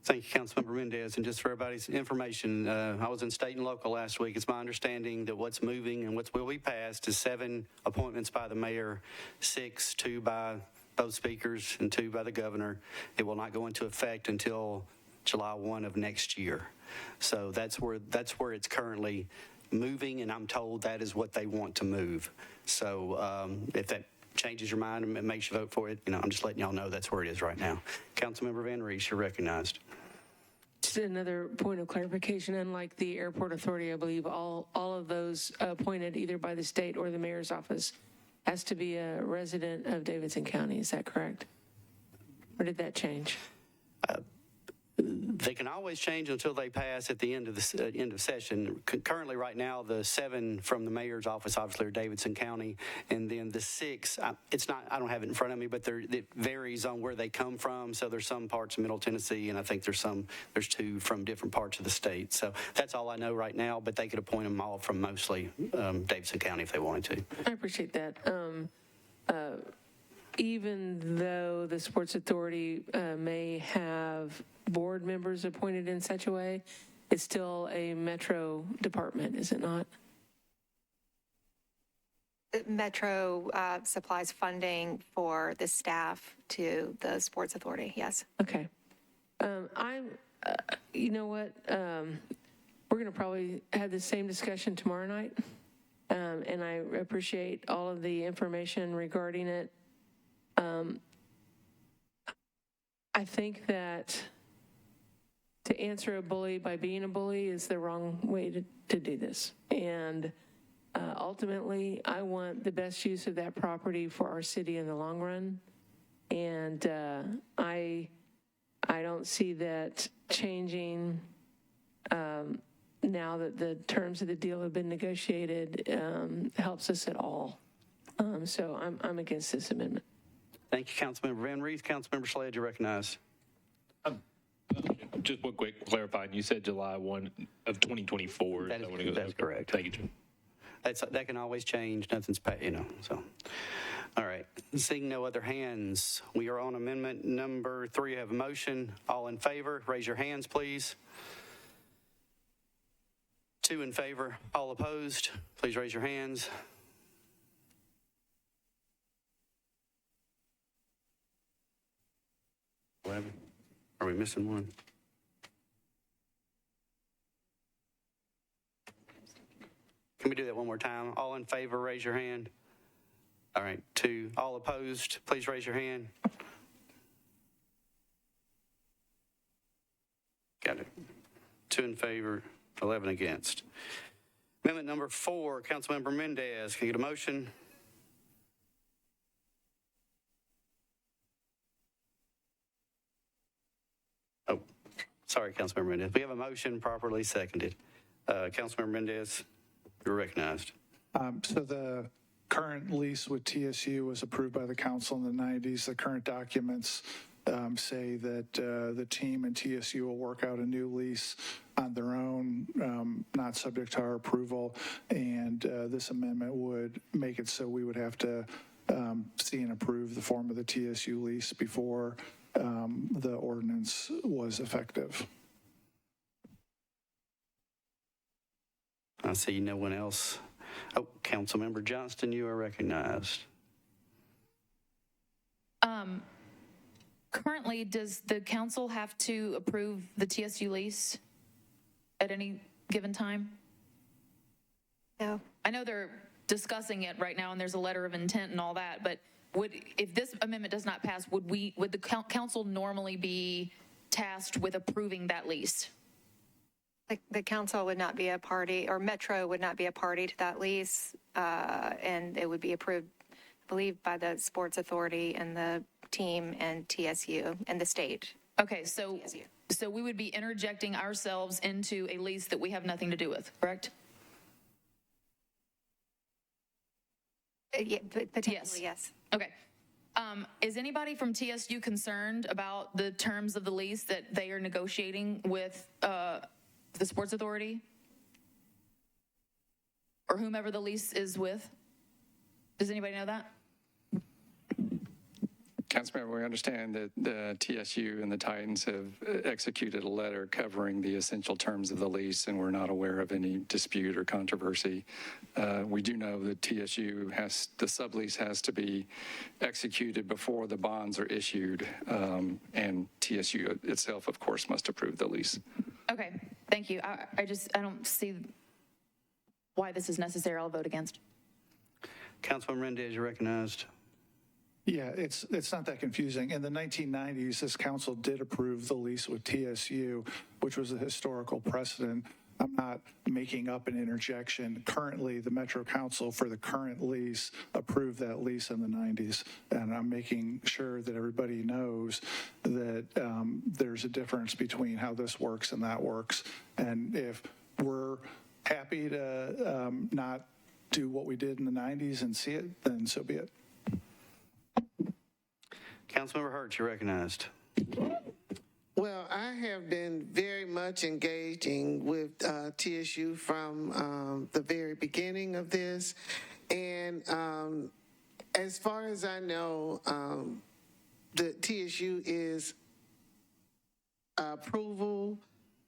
Thank you, Councilmember Mendez. And just for everybody's information, I was in state and local last week. It's my understanding that what's moving and what will be passed is 7 appointments by the mayor, 6, 2 by both speakers and 2 by the governor. It will not go into effect until July 1 of next year. So that's where it's currently moving, and I'm told that is what they want to move. So if that changes your mind and makes you vote for it, I'm just letting y'all know that's where it is right now. Councilmember Van Rees, you're recognized. Just another point of clarification. Unlike the airport authority, I believe all of those appointed either by the state or the mayor's office has to be a resident of Davidson County. Is that correct? Or did that change? They can always change until they pass at the end of the end of session. Currently, right now, the 7 from the mayor's office obviously are Davidson County, and then the 6. It's not. I don't have it in front of me, but it varies on where they come from. So there's some parts of Middle Tennessee, and I think there's 2 from different parts of the state. So that's all I know right now. But they could appoint them all from mostly Davidson County if they wanted to. I appreciate that. Even though the Sports Authority may have board members appointed in such a way, it's still a Metro department, is it not? Metro supplies funding for the staff to the Sports Authority, yes. Okay. You know what? We're going to probably have the same discussion tomorrow night, and I appreciate all of the information regarding it. I think that to answer a bully by being a bully is the wrong way to do this. And ultimately, I want the best use of that property for our city in the long run. And I don't see that changing now that the terms of the deal have been negotiated helps us at all. So I'm against this amendment. Thank you, Councilmember Van Rees. Councilmember Slade, you recognize. Just one quick clarifying. You said July 1 of 2024. That's correct. Thank you, Jim. That can always change. Nothing's paid, so. All right. Seeing no other hands, we are on amendment number 3. I have a motion. All in favor, raise your hands, please. 2 in favor. All opposed, please raise your hands. Are we missing one? Can we do that one more time? All in favor, raise your hand. All right, 2. All opposed, please raise your hand. Got it. 2 in favor, 11 against. Amendment number 4, Councilmember Mendez. Can I get a motion? Oh, sorry, Councilmember Mendez. We have a motion properly seconded. Councilmember Mendez, you're recognized. So the current lease with TSU was approved by the council in the 90s. The current documents say that the team and TSU will work out a new lease on their own, not subject to our approval. And this amendment would make it so we would have to see and approve the form of the TSU lease before the ordinance was effective. I see no one else. Oh, Councilmember Johnston, you are recognized. Currently, does the council have to approve the TSU lease at any given time? No. I know they're discussing it right now, and there's a letter of intent and all that, but if this amendment does not pass, would the council normally be tasked with approving that lease? The council would not be a party, or Metro would not be a party to that lease, and it would be approved, I believe, by the Sports Authority and the team and TSU and the state. Okay, so we would be interjecting ourselves into a lease that we have nothing to do with, correct? Yeah, potentially, yes. Okay. Is anybody from TSU concerned about the terms of the lease that they are negotiating with the Sports Authority? Or whomever the lease is with? Does anybody know that? Councilmember, we understand that the TSU and the Titans have executed a letter covering the essential terms of the lease, and we're not aware of any dispute or controversy. We do know that TSU the sublease has to be executed before the bonds are issued, and TSU itself, of course, must approve the lease. Okay, thank you. I don't see why this is necessary. I'll vote against. Councilman Mendez, you're recognized. Yeah, it's not that confusing. In the 1990s, this council did approve the lease with TSU, which was a historical precedent. I'm not making up an interjection. Currently, the Metro Council for the current lease approved that lease in the 90s, and I'm making sure that everybody knows that there's a difference between how this works and that works. And if we're happy to not do what we did in the 90s and see it, then so be it. Councilmember Hertz, you're recognized. Well, I have been very much engaging with TSU from the very beginning of this. And as far as I know, the TSU is approval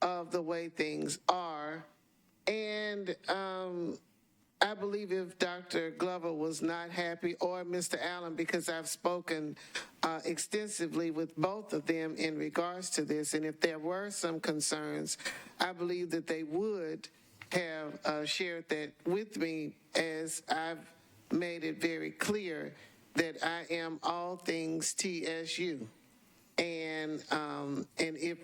of the way things are. And I believe if Dr. Glover was not happy, or Mr. Allen, because I've spoken extensively with both of them in regards to this, and if there were some concerns, I believe that they would have shared that with me, as I've made it very clear that I am all things TSU. And if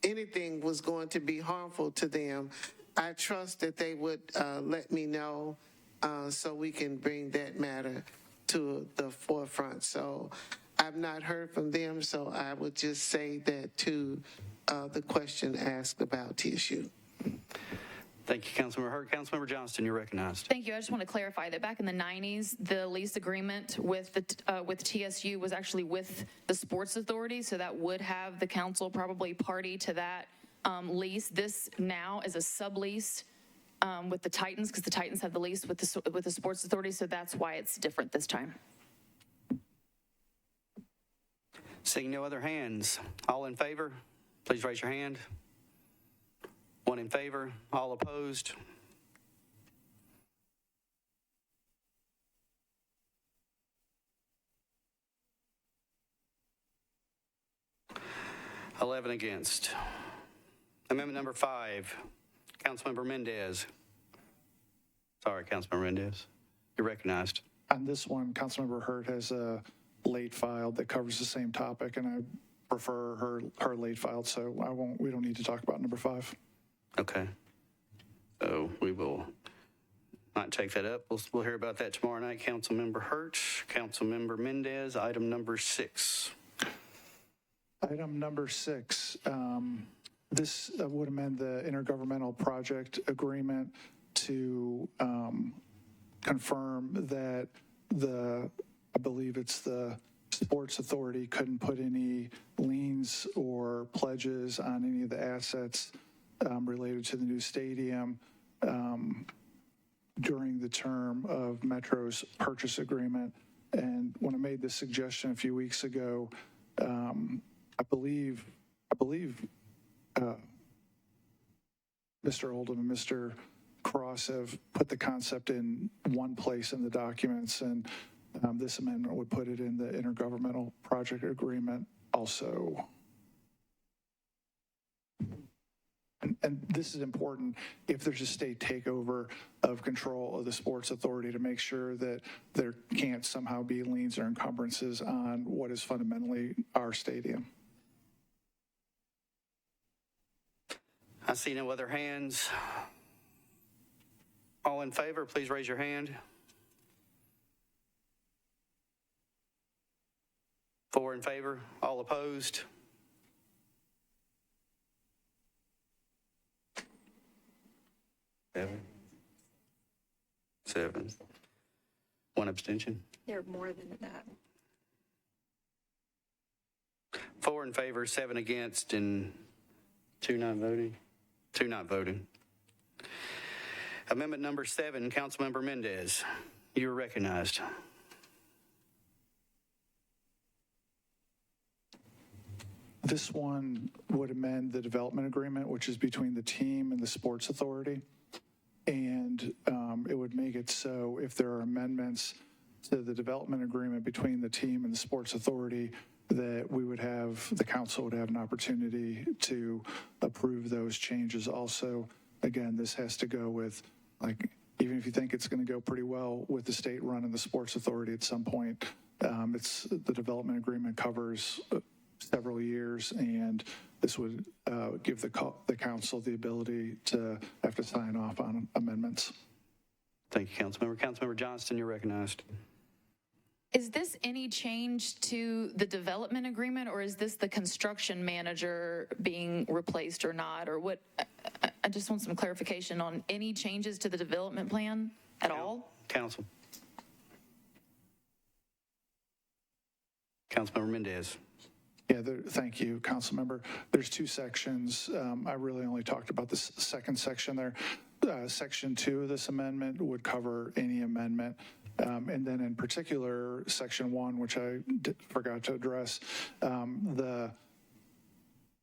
anything was going to be harmful to them, I trust that they would let me know so we can bring that matter to the forefront. So I've not heard from them, so I would just say that to the question asked about TSU. Thank you, Councilmember Hurt. Councilmember Johnston, you're recognized. Thank you. I just want to clarify that back in the 90s, the lease agreement with TSU was actually with the Sports Authority, so that would have the council probably party to that lease. This now is a sublease with the Titans, because the Titans have the lease with the Sports Authority, so that's why it's different this time. Seeing no other hands, all in favor, please raise your hand. One in favor, all opposed. $11 against. Amendment number 5, Councilmember Mendez. Sorry, Councilmember Mendez. You're recognized. On this one, Councilmember Hurt has a late filed that covers the same topic, and I prefer her late filed, so we don't need to talk about number 5. Okay. So we will not take that up. We'll hear about that tomorrow night. Councilmember Hurt, Councilmember Mendez, item number 6. Item number 6, this would amend the intergovernmental project agreement to confirm that I believe it's the Sports Authority couldn't put any liens or pledges on any of the assets related to the new stadium during the term of Metro's purchase agreement. And when I made this suggestion a few weeks ago, I believe Mr. Oldham and Mr. Cross have put the concept in one place in the documents, and this amendment would put it in the intergovernmental project agreement also. And this is important if there's a state takeover of control of the Sports Authority, to make sure that there can't somehow be liens or encumbrances on what is fundamentally our stadium. I see no other hands. All in favor, please raise your hand. 4 in favor, all opposed. Seven. 1 abstention. There are more than that. 4 in favor, 7 against, and 2 not voting. 2 not voting. Amendment number 7, Councilmember Mendez. You are recognized. This one would amend the development agreement, which is between the team and the Sports Authority. And it would make it so if there are amendments to the development agreement between the team and the Sports Authority, that the council would have an opportunity to approve those changes also. Again, this has to go with, even if you think it's going to go pretty well with the state running the Sports Authority at some point, the development agreement covers several years, and this would give the council the ability to have to sign off on amendments. Thank you, Councilmember. Councilmember Johnston, you're recognized. Is this any change to the development agreement, or is this the construction manager being replaced or not, or what? I just want some clarification on any changes to the development plan at all. Councilmember Mendez. Yeah, thank you, Councilmember. There's 2 sections. I really only talked about the second section there. Section 2 of this amendment would cover any amendment. And then in particular, Section 1, which I forgot to address, the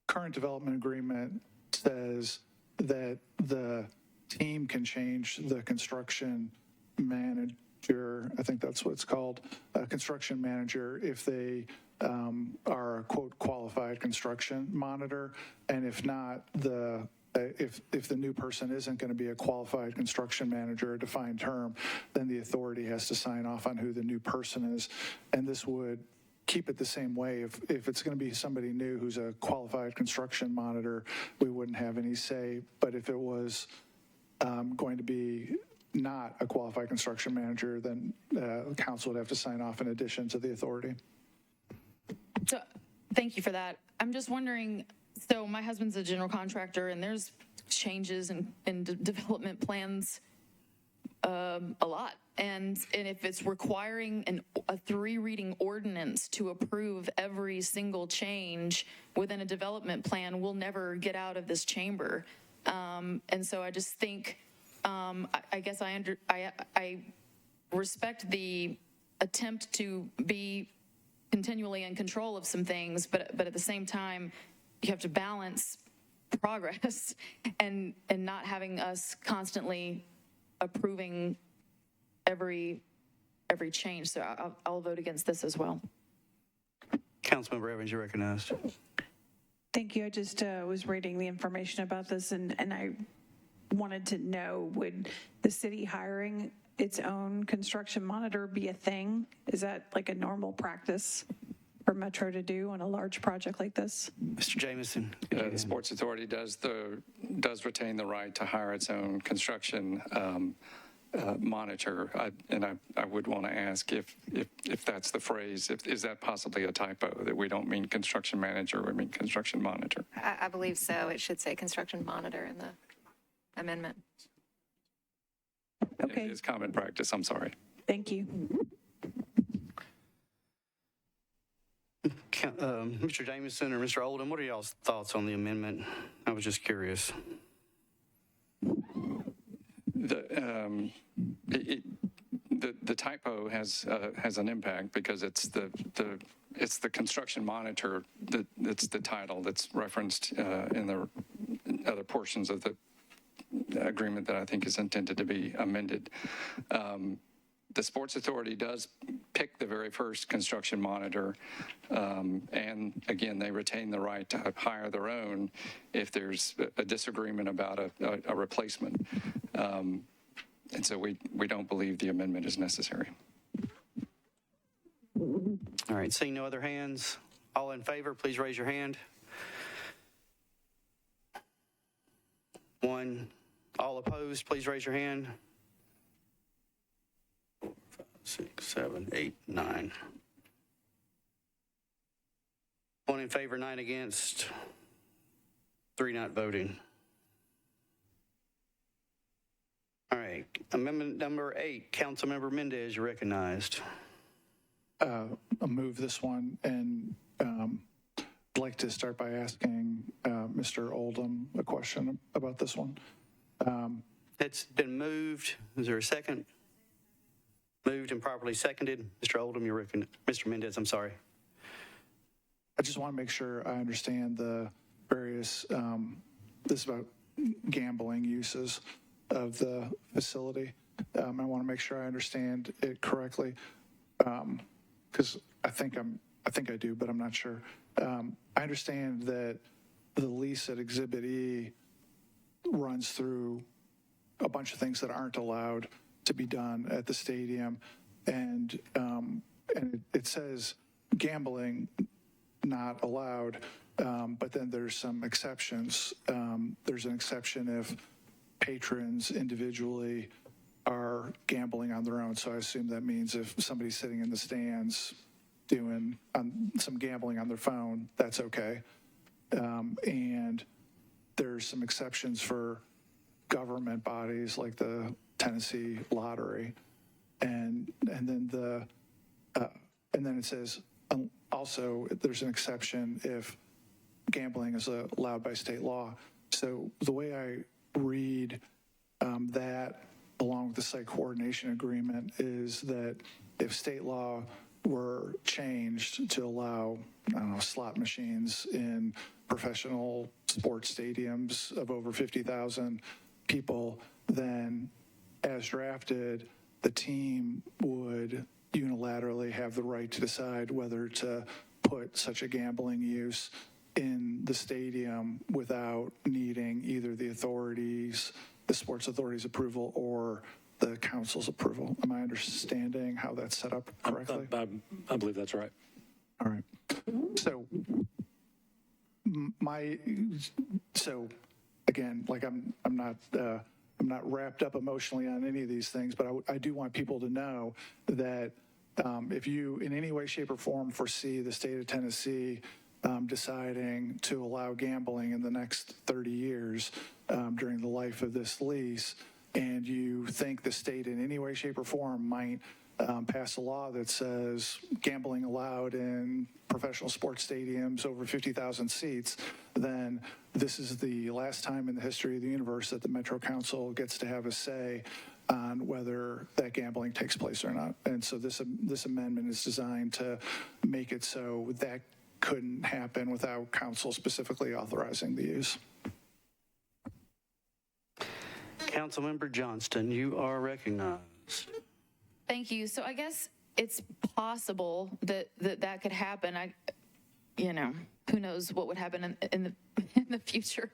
current development agreement says that the team can change the construction manager, I think that's what it's called, construction manager, if they are a, quote, qualified construction monitor, and if not, if the new person isn't going to be a qualified construction manager, a defined term, then the authority has to sign off on who the new person is. And this would keep it the same way. If it's going to be somebody new who's a qualified construction monitor, we wouldn't have any say. But if it was going to be not a qualified construction manager, then council would have to sign off in addition to the authority. So, thank you for that. I'm just wondering, so my husband's a general contractor, and there's changes in development plans a lot. And if it's requiring a 3-reading ordinance to approve every single change within a development plan, we'll never get out of this chamber. And so I just think, I guess I respect the attempt to be continually in control of some things, but at the same time, you have to balance progress and not having us constantly approving every change. So I'll vote against this as well. Councilmember Evans, you're recognized. Thank you. I just was reading the information about this, and I wanted to know, would the city hiring its own construction monitor be a thing? Is that like a normal practice for Metro to do on a large project like this? Mr. Jamison. The Sports Authority does retain the right to hire its own construction monitor. I would want to ask if that's the phrase, is that possibly a typo, that we don't mean construction manager, we mean construction monitor? I believe so. It should say construction monitor in the amendment. Okay. It's common practice, I'm sorry. Thank you. Mr. Jamison or Mr. Oldham, what are y'all's thoughts on the amendment? I was just curious. The typo has an impact because it's the construction monitor that's the title that's referenced in the other portions of the agreement that I think is intended to be amended. The Sports Authority does pick the very first construction monitor, and again, they retain the right to hire their own if there's a disagreement about a replacement. And so we don't believe the amendment is necessary. All right, seeing no other hands, all in favor, please raise your hand. One. All opposed, please raise your hand. 4, 5, 6, 7, 8, 9. 1 in favor, 9 against, 3 not voting. All right, amendment number 8, Councilmember Mendez, you're recognized. I'll move this one, and I'd like to start by asking Mr. Oldham a question about this one. It's been moved. Is there a second? Moved and properly seconded. Mr. Oldham, you're recognized. Mr. Mendez, I'm sorry. I just want to make sure I understand the various, this is about gambling uses of the facility. I want to make sure I understand it correctly, because I think I do, but I'm not sure. I understand that the lease at Exhibit E runs through a bunch of things that aren't allowed to be done at the stadium, and it says gambling not allowed, but then there's some exceptions. There's an exception if patrons individually are gambling on their own. So I assume that means if somebody's sitting in the stands doing some gambling on their phone, that's okay. And there's some exceptions for government bodies like the Tennessee Lottery, and then it says also there's an exception if gambling is allowed by state law. So the way I read that, along with the site coordination agreement, is that if state law were changed to allow, I don't know, slot machines in professional sports stadiums of over 50,000 people, then as drafted, the team would unilaterally have the right to decide whether to put such a gambling use in the stadium without needing either the sports authority's approval or the council's approval. Am I understanding how that's set up correctly? I believe that's right. All right. So again, like I'm not wrapped up emotionally on any of these things, but I do want people to know that if you in any way, shape, or form foresee the state of Tennessee deciding to allow gambling in the next 30 years during the life of this lease, and you think the state in any way, shape, or form might pass a law that says gambling allowed in professional sports stadiums over 50,000 seats, then this is the last time in the history of the universe that the Metro Council gets to have a say on whether that gambling takes place or not. And so this amendment is designed to make it so that couldn't happen without council specifically authorizing the use. Councilmember Johnston, you are recognized. Thank you. So I guess it's possible that could happen. who knows what would happen in the future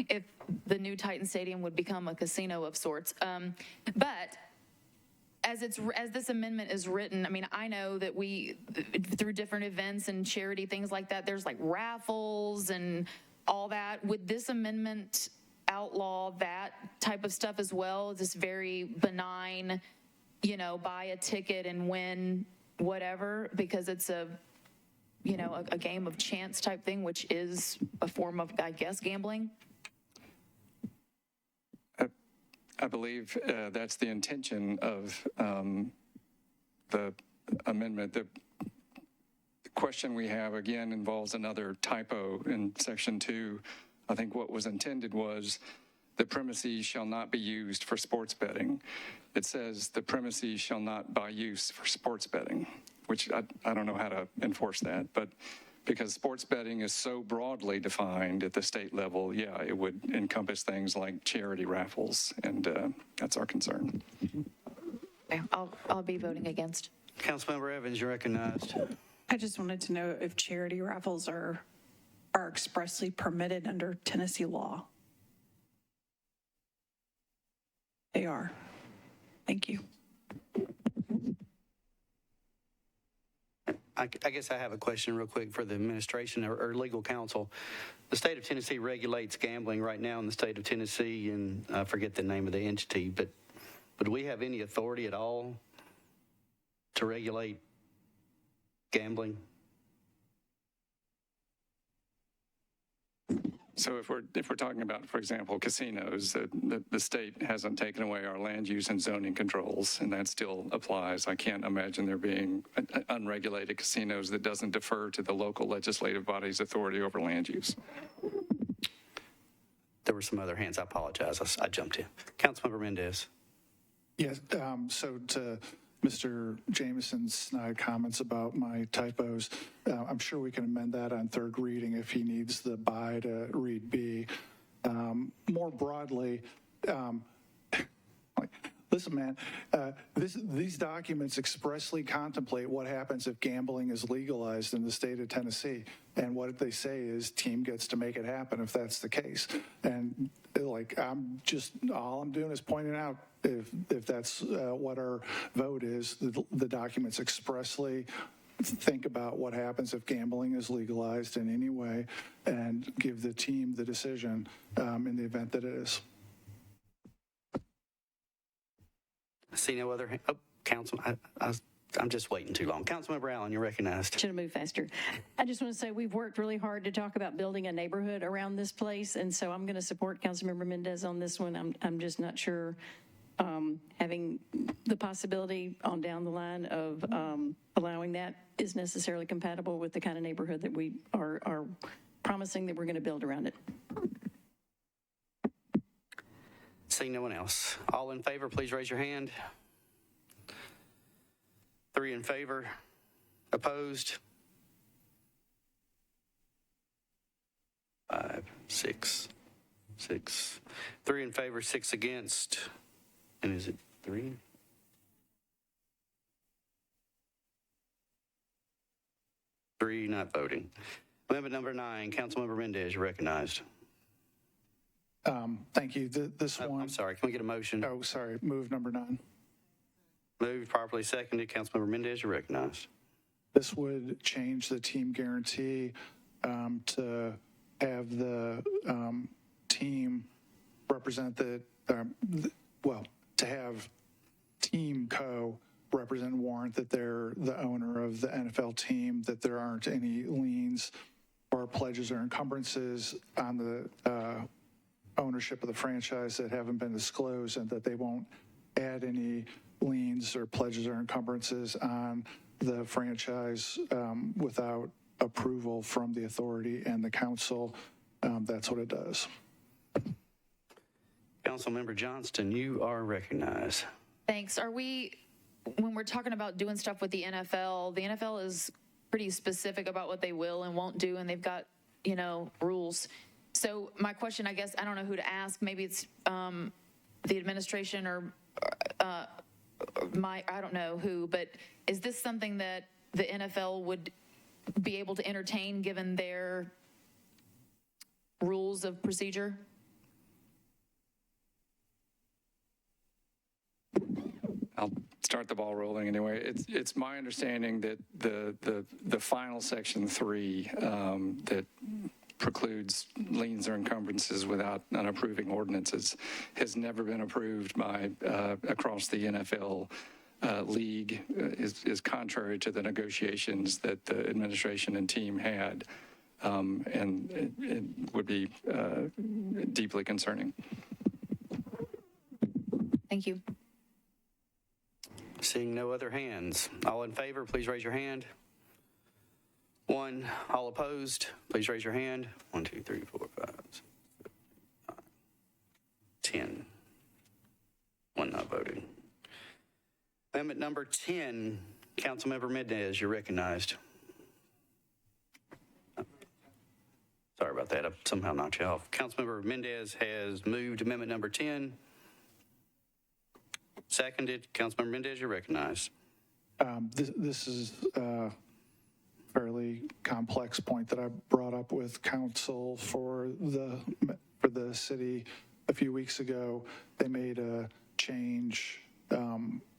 if the new Titan Stadium would become a casino of sorts. But as this amendment is written, I mean, I know that we, through different events and charity, things like that, there's like raffles and all that. Would this amendment outlaw that type of stuff as well? This very benign, buy a ticket and win whatever, because it's a game of chance type thing, which is a form of, I guess, gambling? I believe that's the intention of the amendment. The question we have, again, involves another typo in Section 2. I think what was intended was the premises shall not be used for sports betting. It says the premises shall not by use for sports betting, which I don't know how to enforce that, but because sports betting is so broadly defined at the state level, yeah, it would encompass things like charity raffles, and that's our concern. Okay, I'll be voting against. Councilmember Evans, you're recognized. I just wanted to know if charity raffles are expressly permitted under Tennessee law. They are. Thank you. I guess I have a question real quick for the administration or legal counsel. The state of Tennessee regulates gambling right now in the state of Tennessee, and I forget the name of the entity, but do we have any authority at all to regulate gambling? So if we're talking about, for example, casinos, the state hasn't taken away our land use and zoning controls, and that still applies. I can't imagine there being unregulated casinos that doesn't defer to the local legislative body's authority over land use. There were some other hands. I apologize. I jumped in. Councilmember Mendez. Yes, so to Mr. Jameson's snide comments about my typos, I'm sure we can amend that on third reading if he needs the by to read B. More broadly, listen, man, these documents expressly contemplate what happens if gambling is legalized in the state of Tennessee. And what they say is team gets to make it happen if that's the case. And all I'm doing is pointing out if that's what our vote is, the documents expressly think about what happens if gambling is legalized in any way and give the team the decision in the event that it is. I see no other hand. Oh, Council, I'm just waiting too long. Councilmember Allen, you're recognized. Should have moved faster. I just want to say we've worked really hard to talk about building a neighborhood around this place, and so I'm going to support Councilmember Mendez on this one. I'm just not sure having the possibility on down the line of allowing that is necessarily compatible with the kind of neighborhood that we are promising that we're going to build around it. Seeing no one else. All in favor, please raise your hand. 3 in favor. Opposed? 5, 6. 3 in favor, 6 against. And is it 3? Three not voting. Amendment number 9, Councilmember Mendez, you're recognized. Thank you. This one. I'm sorry. Can we get a motion? Oh, sorry. Move number 9. Moved, properly seconded. Councilmember Mendez, you're recognized. This would change the team guarantee to have the team represent to have Team Co. represent and warrant that they're the owner of the NFL team, that there aren't any liens or pledges or encumbrances on the ownership of the franchise that haven't been disclosed, and that they won't add any liens or pledges or encumbrances on the franchise without approval from the authority and the council. That's what it does. Councilmember Johnston, you are recognized. Thanks. When we're talking about doing stuff with the NFL is pretty specific about what they will and won't do, and they've got, rules. So my question, I guess, I don't know who to ask. Maybe it's the administration or I don't know who, but is this something that the NFL would be able to entertain given their rules of procedure? I'll start the ball rolling anyway. It's my understanding that the final section 3 that precludes liens or encumbrances without an approving ordinances has never been approved by across the NFL league. Is contrary to the negotiations that the administration and team had, and it would be deeply concerning. Thank you. Seeing no other hands. All in favor, please raise your hand. 1. All opposed, please raise your hand. 1, 2, 3, 4, 5, 6, 7, 8, 9, 10. 1 not voting. Amendment number 10, Councilmember Mendez, you're recognized. Sorry about that. I somehow knocked you off. Councilmember Mendez has moved amendment number 10. Seconded. Councilmember Mendez, you're recognized. This is a fairly complex point that I brought up with council for the city a few weeks ago. They made a change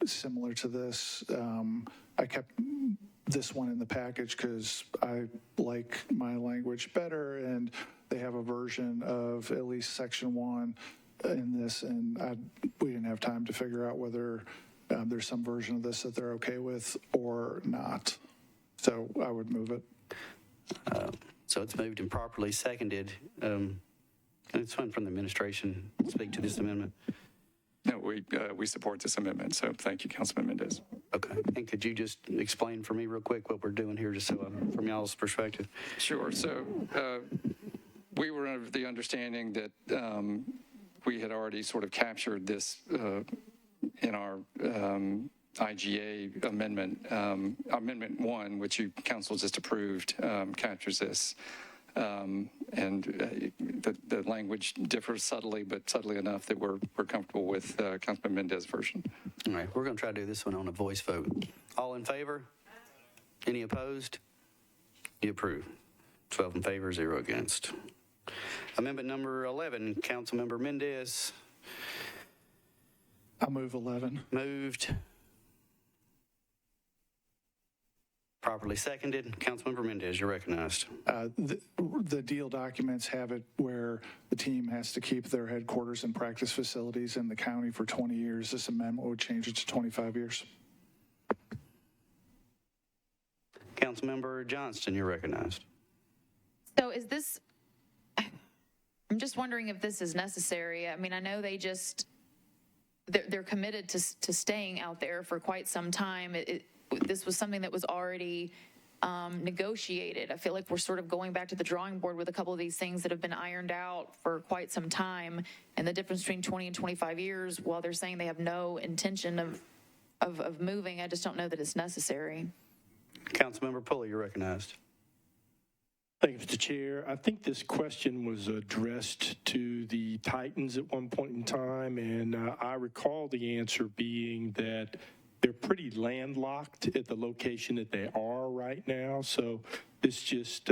similar to this. I kept this one in the package because I like my language better, and they have a version of at least section 1 in this, and we didn't have time to figure out whether there's some version of this that they're okay with or not. So I would move it. So it's moved and properly seconded. It's fun from the administration to speak to this amendment. No, we support this amendment, so thank you, Councilman Mendez. Okay. And could you just explain for me real quick what we're doing here, just so from y'all's perspective? Sure. So we were under the understanding that we had already sort of captured this in our IGA amendment. Amendment 1, which you council just approved, captures this. And the language differs subtly, but subtly enough that we're comfortable with Councilman Mendez's version. All right, we're going to try to do this one on a voice vote. All in favor? Any opposed? You approve. 12 in favor, 0 against. Amendment number 11, Councilmember Mendez. I'll move 11. Moved. Properly seconded. Councilmember Mendez, you're recognized. The deal documents have it where the team has to keep their headquarters and practice facilities in the county for 20 years. This amendment would change it to 25 years. Councilmember Johnston, you're recognized. So is this, I'm just wondering if this is necessary. I mean, I know they're committed to staying out there for quite some time. This was something that was already negotiated. I feel like we're sort of going back to the drawing board with a couple of these things that have been ironed out for quite some time. And the difference between 20 and 25 years, while they're saying they have no intention of moving, I just don't know that it's necessary. Councilmember Pulley, you're recognized. Thank you, Mr. Chair. I think this question was addressed to the Titans at one point in time, and I recall the answer being that they're pretty landlocked at the location that they are right now. So this just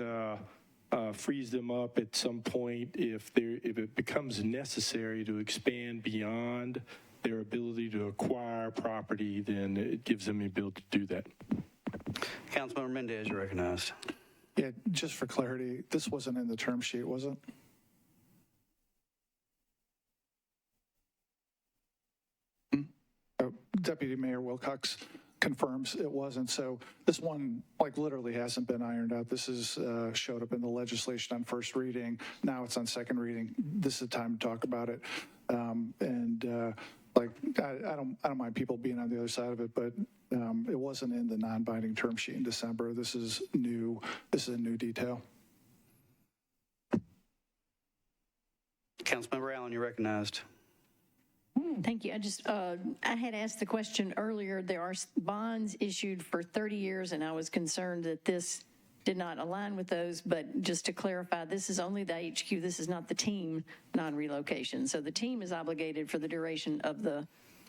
frees them up at some point if it becomes necessary to expand beyond their ability to acquire property, then it gives them the ability to do that. Councilmember Mendez, you're recognized. Yeah, just for clarity, this wasn't in the term sheet, was it? Deputy Mayor Wilcox confirms it wasn't. So this one, literally hasn't been ironed out. This is showed up in the legislation on first reading. Now it's on second reading. This is the time to talk about it. I don't mind people being on the other side of it, but it wasn't in the non-binding term sheet in December. This is new. This is a new detail. Councilmember Allen, you're recognized. Thank you. I had asked the question earlier. There are bonds issued for 30 years, and I was concerned that this did not align with those. But just to clarify, this is only the HQ. This is not the team non-relocation. So the team is obligated for the duration of the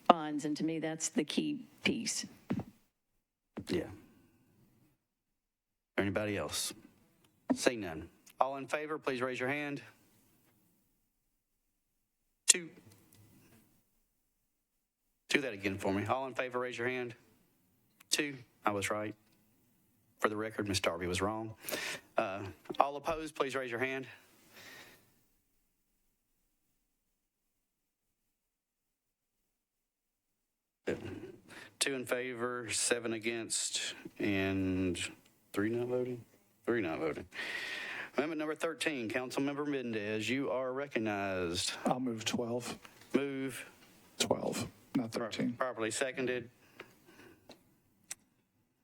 bonds, and to me, that's the key piece. Yeah. Are anybody else? Seeing none. All in favor, please raise your hand. 2. Do that again for me. All in favor, raise your hand. 2. I was right. For the record, Ms. Darby was wrong. All opposed, please raise your hand. Two in favor, 7 against, and 3 not voting? 3 not voting. Amendment number 13, Councilmember Mendez, you are recognized. I'll move 12. Move. 12, not 13. Properly seconded.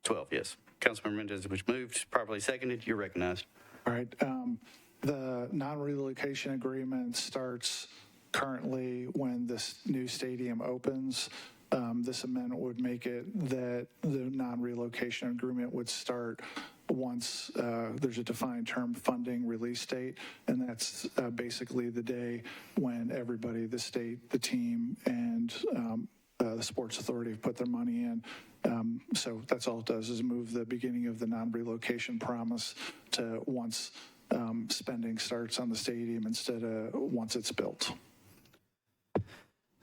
12, yes. Councilmember Mendez, which moved, properly seconded, you're recognized. All right. The non-relocation agreement starts currently when this new stadium opens. This amendment would make it that the non-relocation agreement would start once there's a defined term funding release date, and that's basically the day when everybody, the state, the team, and the Sports Authority have put their money in. So that's all it does is move the beginning of the non-relocation promise to once spending starts on the stadium instead of once it's built.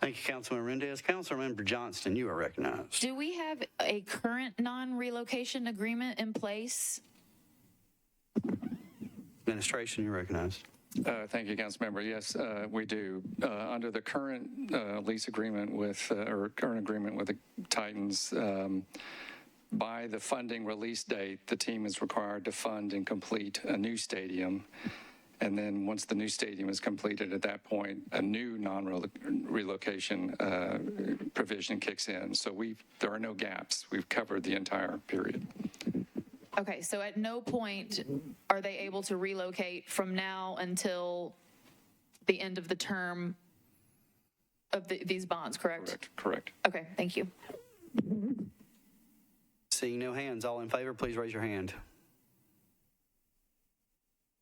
Thank you, Councilmember Mendez. Councilmember Johnston, you are recognized. Do we have a current non-relocation agreement in place? Administration, you're recognized. Thank you, Councilmember. Yes, we do. Under the current lease agreement with, or current agreement with the Titans, by the funding release date, the team is required to fund and complete a new stadium. And then once the new stadium is completed, at that point, a new non-relocation provision kicks in. So there are no gaps. We've covered the entire period. Okay, so at no point are they able to relocate from now until the end of the term of these bonds, correct? Correct. Okay, thank you. Seeing no hands, all in favor, please raise your hand.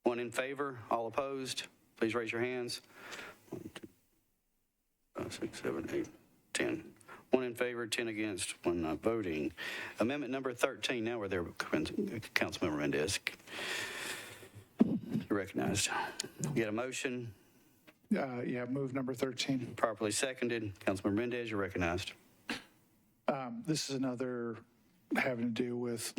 1 in favor, all opposed, please raise your hands. 1, 2, 5, 6, 7, 8, 10. 1 in favor, 10 against, 1 not voting. Amendment number 13, now we're there, Councilmember Mendez. You're recognized. You got a motion? Yeah, move number 13. Properly seconded. Councilmember Mendez, you're recognized. This is another having to do with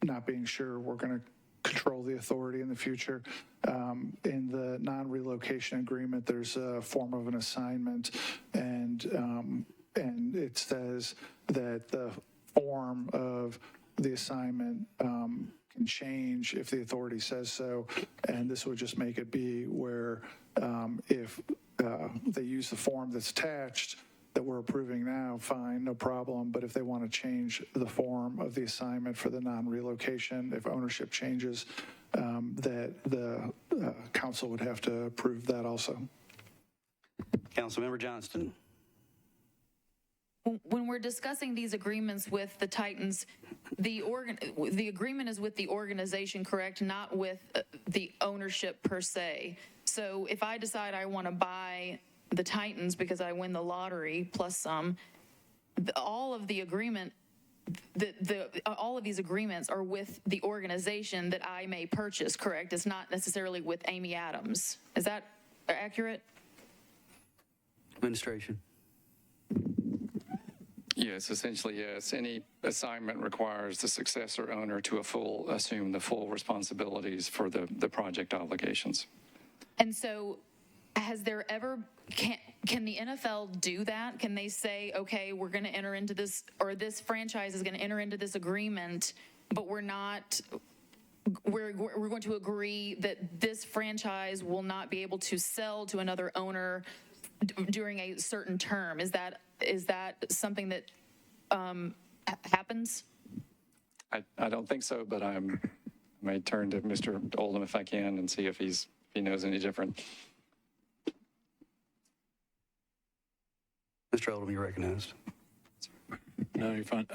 not being sure we're going to control the authority in the future. In the non-relocation agreement, there's a form of an assignment, and it says that the form of the assignment can change if the authority says so, and this would just make it be where if they use the form that's attached that we're approving now, fine, no problem. But if they want to change the form of the assignment for the non-relocation, if ownership changes, that the council would have to approve that also. Councilmember Johnston. When we're discussing these agreements with the Titans, the agreement is with the organization, correct? Not with the ownership per se. So if I decide I want to buy the Titans because I win the lottery plus some, all of the agreement, all of these agreements are with the organization that I may purchase, correct? It's not necessarily with Amy Adams. Is that accurate? Administration. Yes, essentially, yes. Any assignment requires the successor owner to assume the full responsibilities for the project obligations. And so has there ever, can the NFL do that? Can they say, okay, we're going to enter into this, or this franchise is going to enter into this agreement, but we're going to agree that this franchise will not be able to sell to another owner during a certain term? Is that something that happens? I don't think so, but I may turn to Mr. Oldham if I can and see if he knows any different. Mr. Oldham, you're recognized. No, you're fine.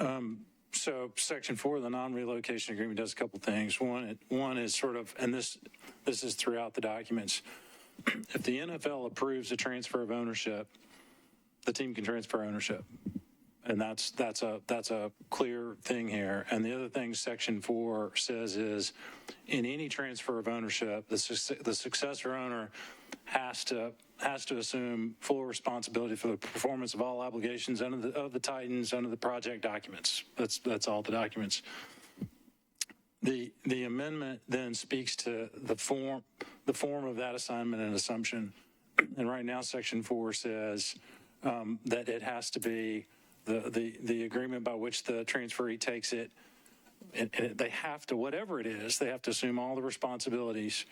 So Section 4 of the non-relocation agreement does a couple things. One is sort of, and this is throughout the documents, if the NFL approves a transfer of ownership, the team can transfer ownership. And that's a clear thing here. And the other thing Section 4 says is, in any transfer of ownership, the successor owner has to assume full responsibility for the performance of all obligations of the Titans under the project documents. That's all the documents. The amendment then speaks to the form of that assignment and assumption. And right now, Section 4 says that it has to be the agreement by which the transferee takes it, and they have to, whatever it is, they have to assume all the responsibilities,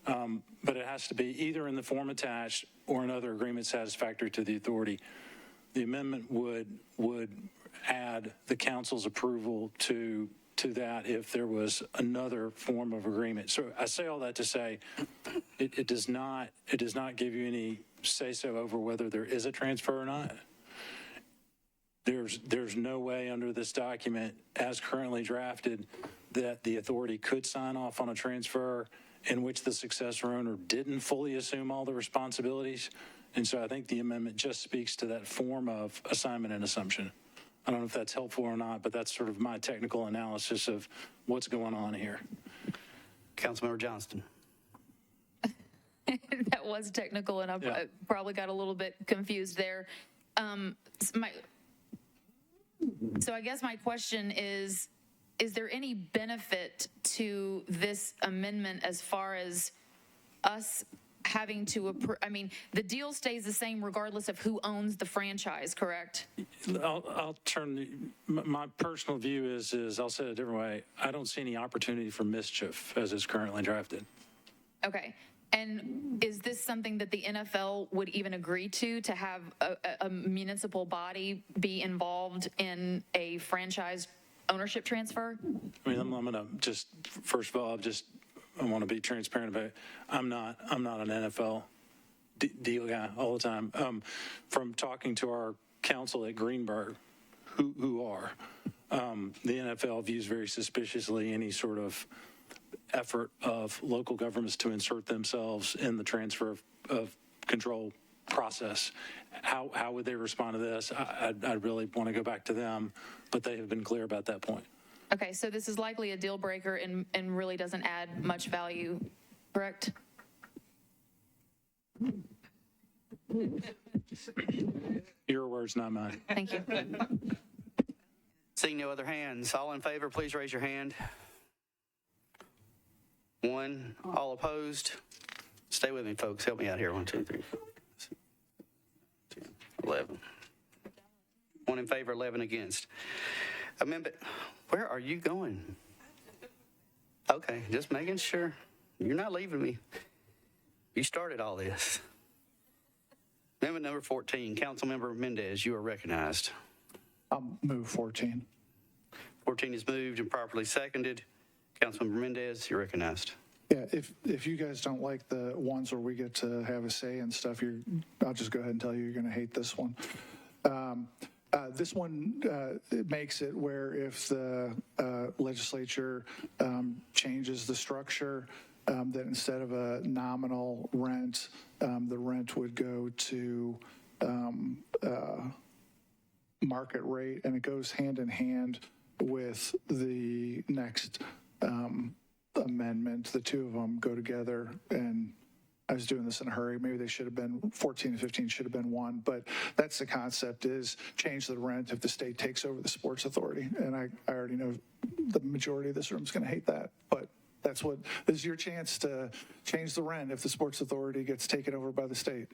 but it has to be either in the form attached or another agreement satisfactory to the authority. The amendment would add the council's approval to that if there was another form of agreement. So I say all that to say it does not give you any say-so over whether there is a transfer or not. There's no way under this document, as currently drafted, that the authority could sign off on a transfer in which the successor owner didn't fully assume all the responsibilities. And so I think the amendment just speaks to that form of assignment and assumption. I don't know if that's helpful or not, but that's sort of my technical analysis of what's going on here. Councilmember Johnston. That was technical, and I probably got a little bit confused there. So I guess my question is there any benefit to this amendment as far as us having to approve? I mean, the deal stays the same regardless of who owns the franchise, correct? I'll turn, my personal view is I'll say it a different way. I don't see any opportunity for mischief as it's currently drafted. Okay. And is this something that the NFL would even agree to have a municipal body be involved in a franchise ownership transfer? I mean, I'm going to just, first of all, I want to be transparent about it. I'm not an NFL deal guy all the time. From talking to our counsel at Greenberg, who are, the NFL views very suspiciously any sort of effort of local governments to insert themselves in the transfer of control process. How would they respond to this? I really want to go back to them, but they have been clear about that point. Okay, so this is likely a deal breaker and really doesn't add much value, correct? Your words, not mine. Thank you. Seeing no other hands, all in favor, please raise your hand. 1, all opposed. Stay with me, folks. Help me out here. 1, 2, 3, 4, 10, 11. 1 in favor, 11 against. Amendment, where are you going? Okay, just making sure. You're not leaving me. You started all this. Amendment number 14, Councilmember Mendez, you are recognized. I'll move 14. 14 is moved and properly seconded. Councilmember Mendez, you're recognized. Yeah, if you guys don't like the ones where we get to have a say and stuff, I'll just go ahead and tell you you're going to hate this one. This one it makes it where if the legislature changes the structure, that instead of a nominal rent, the rent would go to market rate, and it goes hand in hand with the next amendment. The two of them go together, and I was doing this in a hurry. Maybe they should have been 14 and 15 should have been one, but that's the concept: is change the rent if the state takes over the sports authority. And I already know the majority of this room is going to hate that, but this is your chance to change the rent if the sports authority gets taken over by the state.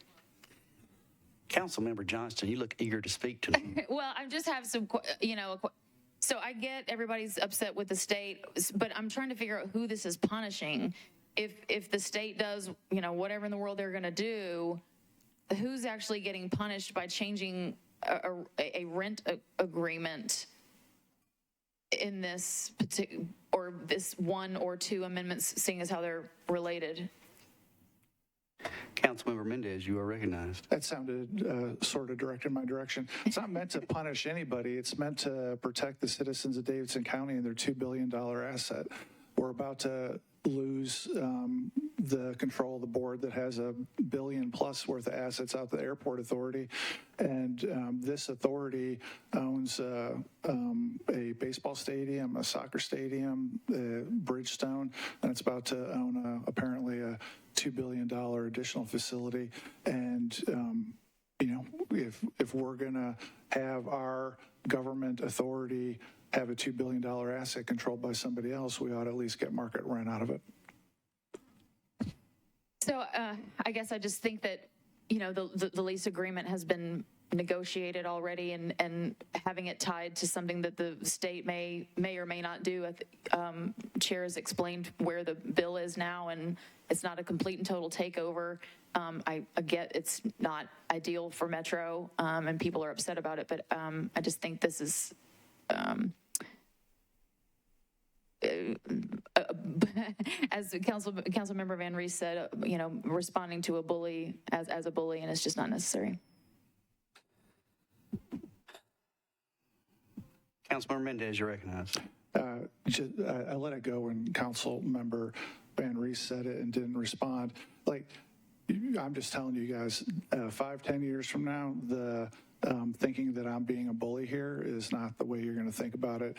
Councilmember Johnston, you look eager to speak to me. Well, I just have some, so I get everybody's upset with the state, but I'm trying to figure out who this is punishing. If the state does, whatever in the world they're going to do, who's actually getting punished by changing a rent agreement in this particular, or this 1 or 2 amendments, seeing as how they're related? Councilmember Mendez, you are recognized. That sounded sort of directed in my direction. It's not meant to punish anybody. It's meant to protect the citizens of Davidson County and their $2 billion asset. We're about to lose the control of the board that has $1 billion plus worth of assets out the airport authority. And this authority owns a baseball stadium, a soccer stadium, Bridgestone, and it's about to own apparently a $2 billion additional facility. And, if we're going to have our government authority have a $2 billion asset controlled by somebody else, we ought to at least get market rent out of it. So I guess I just think that, the lease agreement has been negotiated already, and having it tied to something that the state may or may not do. Chair has explained where the bill is now, and it's not a complete and total takeover. I get it's not ideal for Metro, and people are upset about it, but I just think this is as Councilmember Van Rees said, responding to a bully as a bully, and it's just not necessary. Councilmember Mendez, you're recognized. I let it go when Councilmember Van Rees said it and didn't respond. I'm just telling you guys, 5-10 years from now, the thinking that I'm being a bully here is not the way you're going to think about it.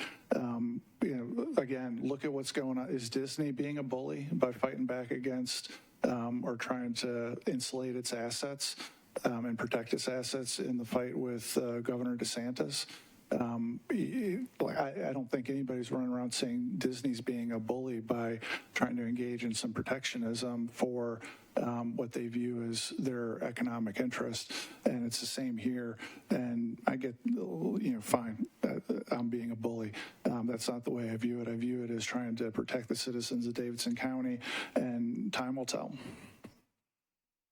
Again, look at what's going on. Is Disney being a bully by fighting back against or trying to insulate its assets and protect its assets in the fight with Governor DeSantis? I don't think anybody's running around saying Disney's being a bully by trying to engage in some protectionism for what they view as their economic interest. And it's the same here. And I get, fine, I'm being a bully. That's not the way I view it. I view it as trying to protect the citizens of Davidson County, and time will tell.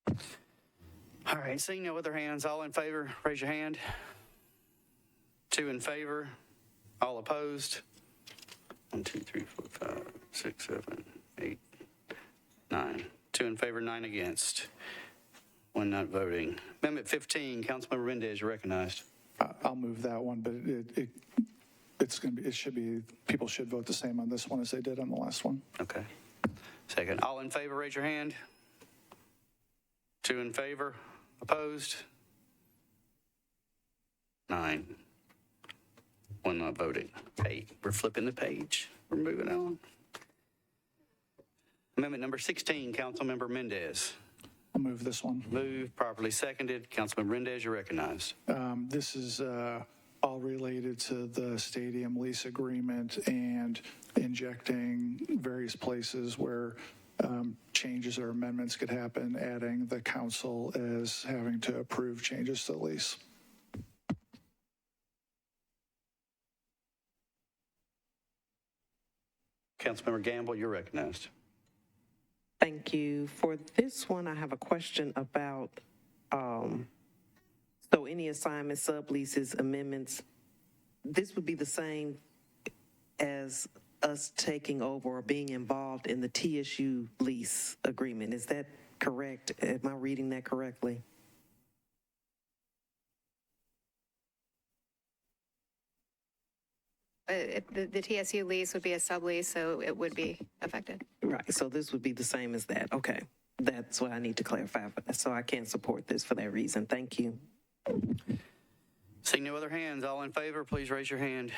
All right, seeing no other hands, all in favor, raise your hand. 2 in favor, all opposed. 1, 2, 3, 4, 5, 6, 7, 8, 9. 2 in favor, 9 against. 1 not voting. Amendment 15, Councilmember Mendez, you're recognized. I'll move that one, but it should be, people should vote the same on this one as they did on the last one. Okay. Second, all in favor, raise your hand. 2 in favor, opposed. 9. 1 not voting. Hey, we're flipping the page. We're moving on. Amendment number 16, Councilmember Mendez. I'll move this one. Moved, properly seconded. Councilmember Mendez, you're recognized. This is all related to the stadium lease agreement and injecting various places where changes or amendments could happen, adding the council as having to approve changes to the lease. Councilmember Gamble, you're recognized. Thank you. For this one, I have a question about, so any assignments, subleases, amendments, this would be the same as us taking over or being involved in the TSU lease agreement. Is that correct? Am I reading that correctly? The TSU lease would be a sublease, so it would be affected. Right, so this would be the same as that. Okay, that's what I need to clarify. So I can't support this for that reason. Thank you. Seeing no other hands, all in favor, please raise your hand.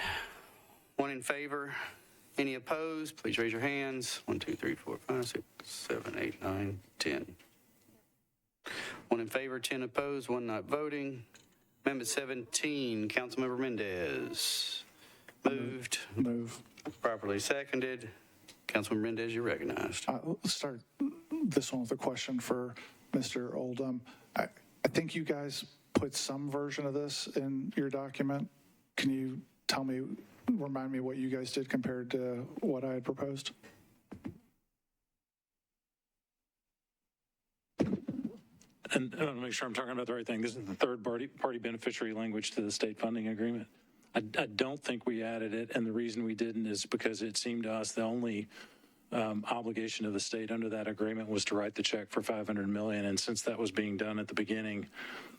1 in favor. Any opposed? Please raise your hands. 1, 2, 3, 4, 5, 6, 7, 8, 9, 10. 1 in favor, 10 opposed, 1 not voting. Amendment 17, Councilmember Mendez. Moved. Move. Properly seconded. Councilmember Mendez, you're recognized. Let's start this one with a question for Mr. Oldham. I think you guys put some version of this in your document. Can you remind me what you guys did compared to what I had proposed? And I want to make sure I'm talking about the right thing. This is the third party beneficiary language to the state funding agreement. I don't think we added it, and the reason we didn't is because it seemed to us the only obligation of the state under that agreement was to write the check for $500 million, and since that was being done at the beginning,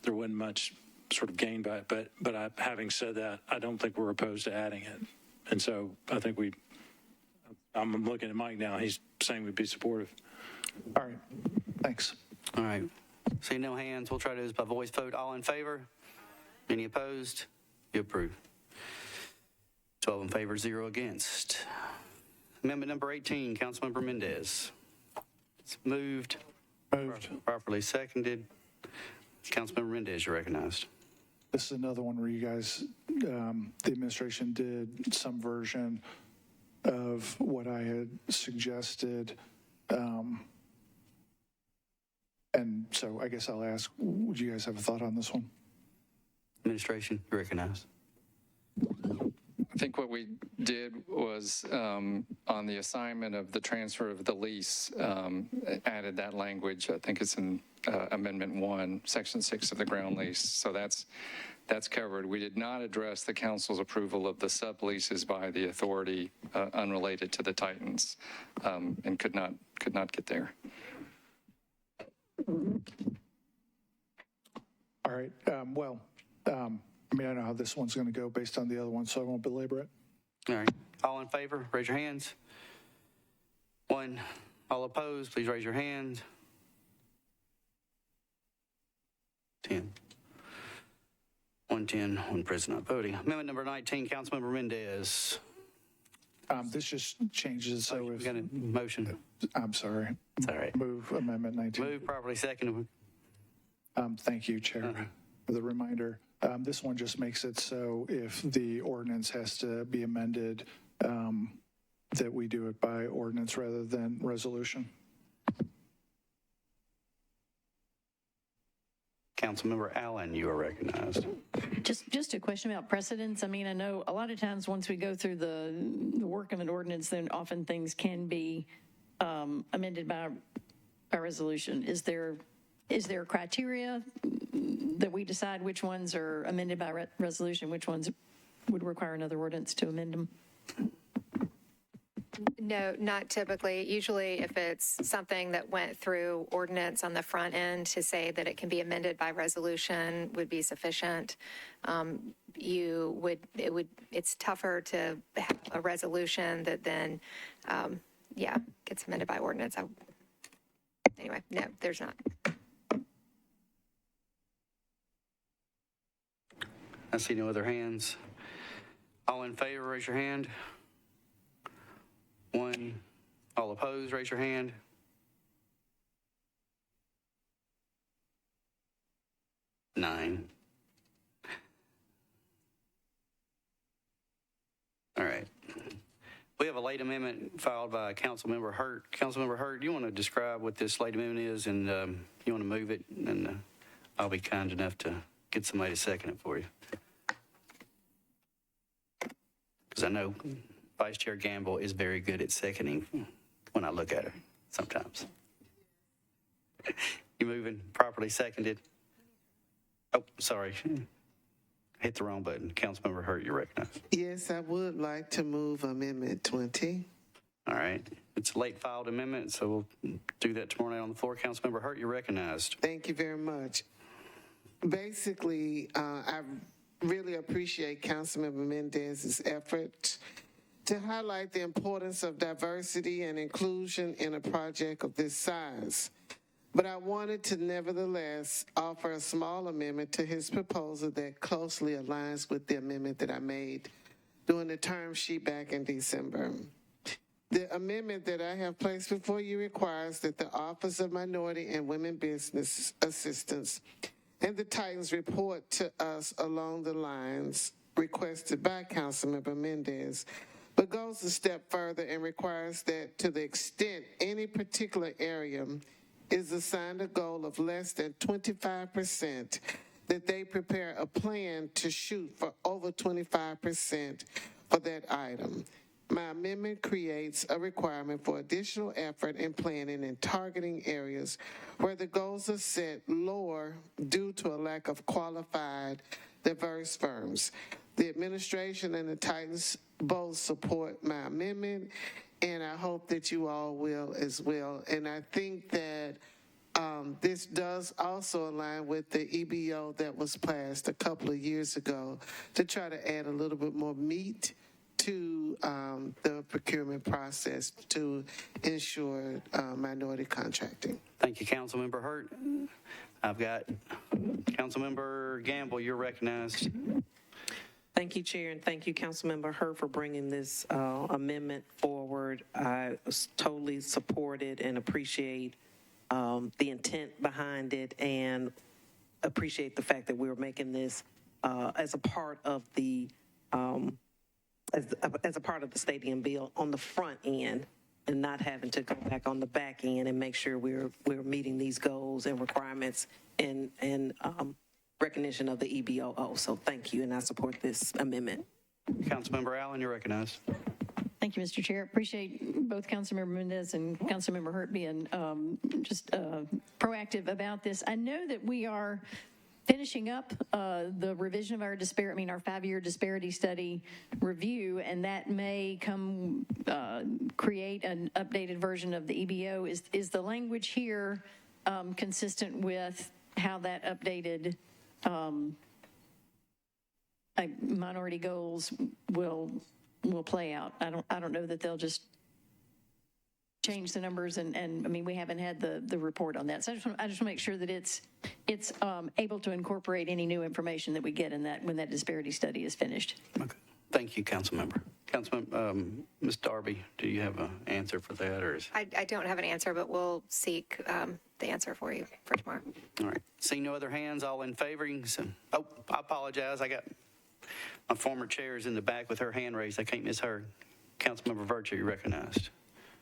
there wasn't much sort of gain by it. But having said that, I don't think we're opposed to adding it, and so I think we I'm looking at Mike now. He's saying we'd be supportive. All right, thanks. All right. Seeing no hands, we'll try to do this by voice vote. All in favor? Any opposed? You approve. 12 in favor, 0 against. Amendment number 18, Councilmember Mendez. It's moved. Properly seconded. Councilmember Mendez, you're recognized. This is another one where you guys, the administration did some version of what I had suggested. And so I guess I'll ask, would you guys have a thought on this one? Administration, you're recognized. I think what we did was on the assignment of the transfer of the lease, added that language. I think it's in Amendment 1, Section 6 of the ground lease. So that's covered. We did not address the council's approval of the subleases by the authority unrelated to the Titans, and could not get there. All right, I mean, I know how this one's going to go based on the other one, so I won't belabor it. All right. All in favor, raise your hands. 1. All opposed, please raise your hand. 10. 110, 1 present not voting. Amendment number 19, Councilmember Mendez. This just changes, so We got a motion. I'm sorry. It's all right. Move Amendment 19. Move properly seconded. Thank you, Chair, for the reminder. This one just makes it so if the ordinance has to be amended, that we do it by ordinance rather than resolution. Councilmember Allen, you are recognized. Just a question about precedents. I mean, I know a lot of times once we go through the work of an ordinance, then often things can be amended by resolution. Is there a criteria that we decide which ones are amended by resolution, which ones would require another ordinance to amend them? No, not typically. Usually if it's something that went through ordinance on the front end, to say that it can be amended by resolution would be sufficient. It's tougher to have a resolution that then, gets amended by ordinance. Anyway, no, there's not. I see no other hands. All in favor, raise your hand. 1. All opposed, raise your hand. 9. All right. We have a late amendment filed by Councilmember Hurt. Councilmember Hurt, you want to describe what this late amendment is, and you want to move it, and I'll be kind enough to get somebody to second it for you. Because I know Vice Chair Gamble is very good at seconding when I look at her sometimes. You moving properly seconded? Oh, sorry. Hit the wrong button. Councilmember Hurt, you're recognized. Yes, I would like to move Amendment 20. All right. It's a late filed amendment, so we'll do that tomorrow night on the floor. Councilmember Hurt, you're recognized. Thank you very much. Basically, I really appreciate Councilmember Mendez's effort to highlight the importance of diversity and inclusion in a project of this size. But I wanted to nevertheless offer a small amendment to his proposal that closely aligns with the amendment that I made during the term sheet back in December. The amendment that I have placed before you requires that the Office of Minority and Women Business Assistance and the Titans report to us along the lines requested by Councilmember Mendez, but goes a step further and requires that to the extent any particular area is assigned a goal of less than 25%, that they prepare a plan to shoot for over 25% for that item. My amendment creates a requirement for additional effort in planning and targeting areas where the goals are set lower due to a lack of qualified, diverse firms. The administration and the Titans both support my amendment, and I hope that you all will as well. And I think that this does also align with the EBO that was passed a couple of years ago to try to add a little bit more meat to the procurement process to ensure minority contracting. Thank you, Councilmember Hurt. I've got Councilmember Gamble, you're recognized. Thank you, Chair, and thank you, Councilmember Hurt, for bringing this amendment forward. I totally support it and appreciate the intent behind it, and appreciate the fact that we're making this as a part of the as a part of the stadium bill on the front end, and not having to go back on the back end and make sure we're meeting these goals and requirements and recognition of the EBOO. So thank you, and I support this amendment. Councilmember Allen, you're recognized. Thank you, Mr. Chair. Appreciate both Councilmember Mendez and Councilmember Hurt being just proactive about this. I know that we are finishing up the revision of our our 5-year disparity study review, and that may come create an updated version of the EBO. Is the language here consistent with how that updated minority goals will play out? I don't know that they'll just change the numbers, and I mean, we haven't had the report on that. So I just want to make sure that it's able to incorporate any new information that we get in that when that disparity study is finished. Okay. Thank you, Councilmember. Councilmember, Ms. Darby, do you have an answer for that, or is? I don't have an answer, but we'll seek the answer for you for tomorrow. All right. Seeing no other hands, all in favor? Oh, I apologize. I got my former chair is in the back with her hand raised. I can't miss her. Councilmember Virtue, you recognized.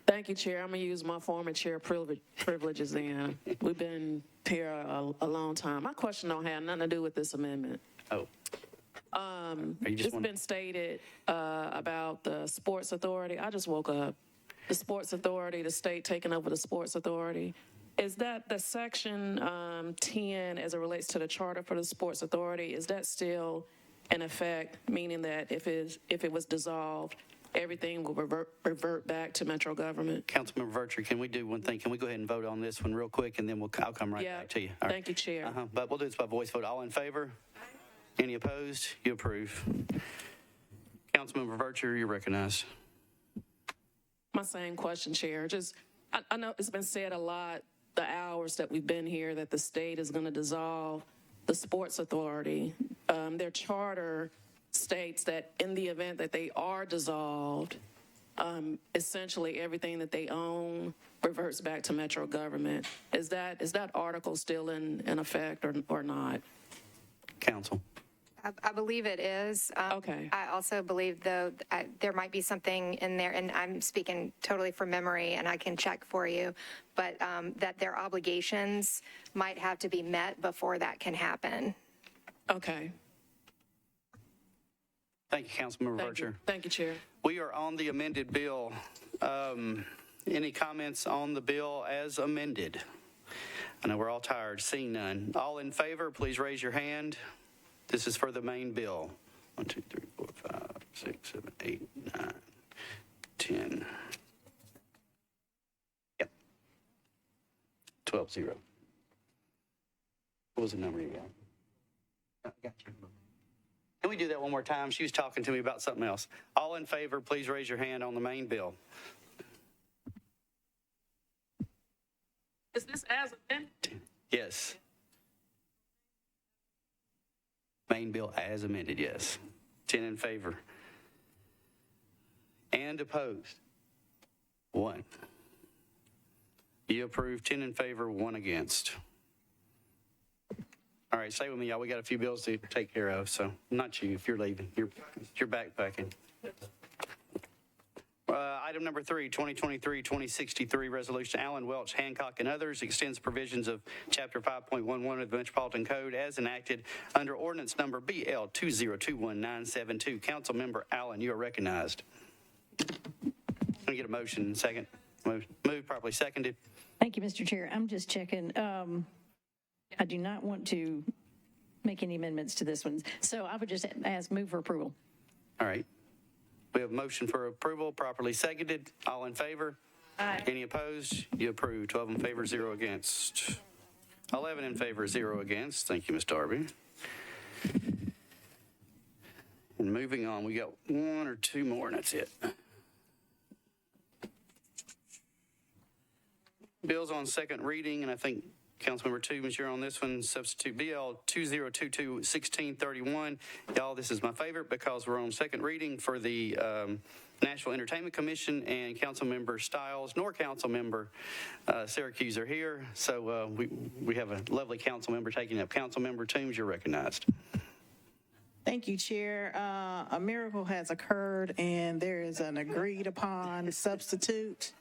Thank you, Chair. I'm going to use my former chair privileges then. We've been here a long time. My question don't have nothing to do with this amendment. Oh. It's been stated about the Sports Authority. I just woke up. The Sports Authority, the state taking over the Sports Authority. Is that the section 10 as it relates to the charter for the Sports Authority? Is that still in effect, meaning that if it was dissolved, everything will revert back to Metro government? Councilmember Virtue, can we do one thing? Can we go ahead and vote on this one real quick, and then I'll come right back to you. All right. Thank you, Chair. But we'll do this by voice vote. All in favor? Any opposed? You approve. Councilmember Virtue, you're recognized. My same question, Chair. I know it's been said a lot, the hours that we've been here, that the state is going to dissolve the Sports Authority. Their charter states that in the event that they are dissolved, essentially everything that they own reverts back to Metro government. Is that article still in effect or not? Council. I believe it is. Okay. I also believe, though, there might be something in there, and I'm speaking totally from memory, and I can check for you, but that their obligations might have to be met before that can happen. Okay. Thank you, Councilmember Virtue. Thank you, Chair. We are on the amended bill. Any comments on the bill as amended? I know we're all tired. Seeing none. All in favor, please raise your hand. This is for the main bill. 1, 2, 3, 4, 5, 6, 7, 8, 9, 10. Yep. 12-0. What was the number you got? I got you. Can we do that one more time? She was talking to me about something else. All in favor, please raise your hand on the main bill. Is this as amended? Yes. Main bill as amended, yes. 10 in favor. And opposed? 1. You approve, 10 in favor, 1 against. All right, stay with me, y'all. We got a few bills to take care of, so not you if you're leaving. You're backpacking. Item number 3, 2023-2063 resolution, Allen, Welch, Hancock, and others extends provisions of Chapter 5.11 of the Metropolitan Code as enacted under ordinance number BL 2021972. Councilmember Allen, you are recognized. Can we get a motion? Second. Move properly seconded. Thank you, Mr. Chair. I'm just checking. I do not want to make any amendments to this one, so I would just move for approval. All right. We have a motion for approval, properly seconded. All in favor? Aye. Any opposed? You approve. 12 in favor, 0 against. 11 in favor, 0 against. Thank you, Ms. Darby. And moving on, we got one or two more, and that's it. Bills on second reading, and I think Councilmember Tubman's here on this one. Substitute BL 2022-1631. Y'all, this is my favorite because we're on second reading for the Nashville Entertainment Commission, and Councilmember Stiles nor Councilmember Syracuse are here. So we have a lovely council member taking up. Councilmember Toombs, you're recognized. Thank you, Chair. A miracle has occurred, and there is an agreed upon substitute.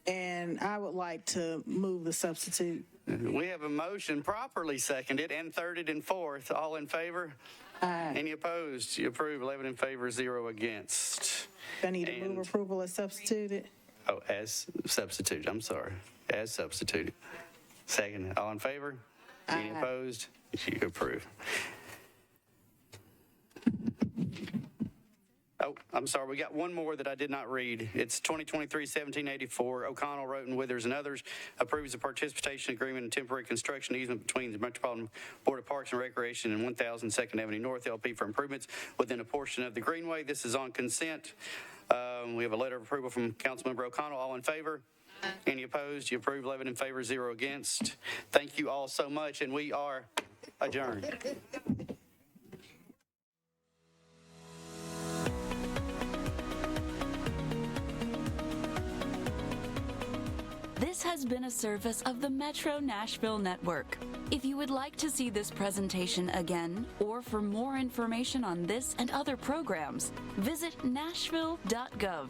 And I would like to move the substitute. We have a motion properly seconded and thirded and fourth. All in favor? Aye. Any opposed? You approve. 11 in favor, 0 against. I need to move approval as substituted. Oh, as substituted. I'm sorry. As substituted. Second. All in favor? Any opposed? You approve. Oh, I'm sorry. We got one more that I did not read. It's 2023-1784. O'Connell, Roten, Withers, and others approves the participation agreement and temporary construction easement between the Metropolitan Board of Parks and Recreation and 1000 2nd Avenue North LP for improvements within a portion of the Greenway. This is on consent. We have a letter of approval from Councilmember O'Connell. All in favor? Any opposed? You approve. 11 in favor, 0 against. Thank you all so much, and we are adjourned. This has been a service of the Metro Nashville Network. If you would like to see this presentation again, or for more information on this and other programs, visit nashville.gov.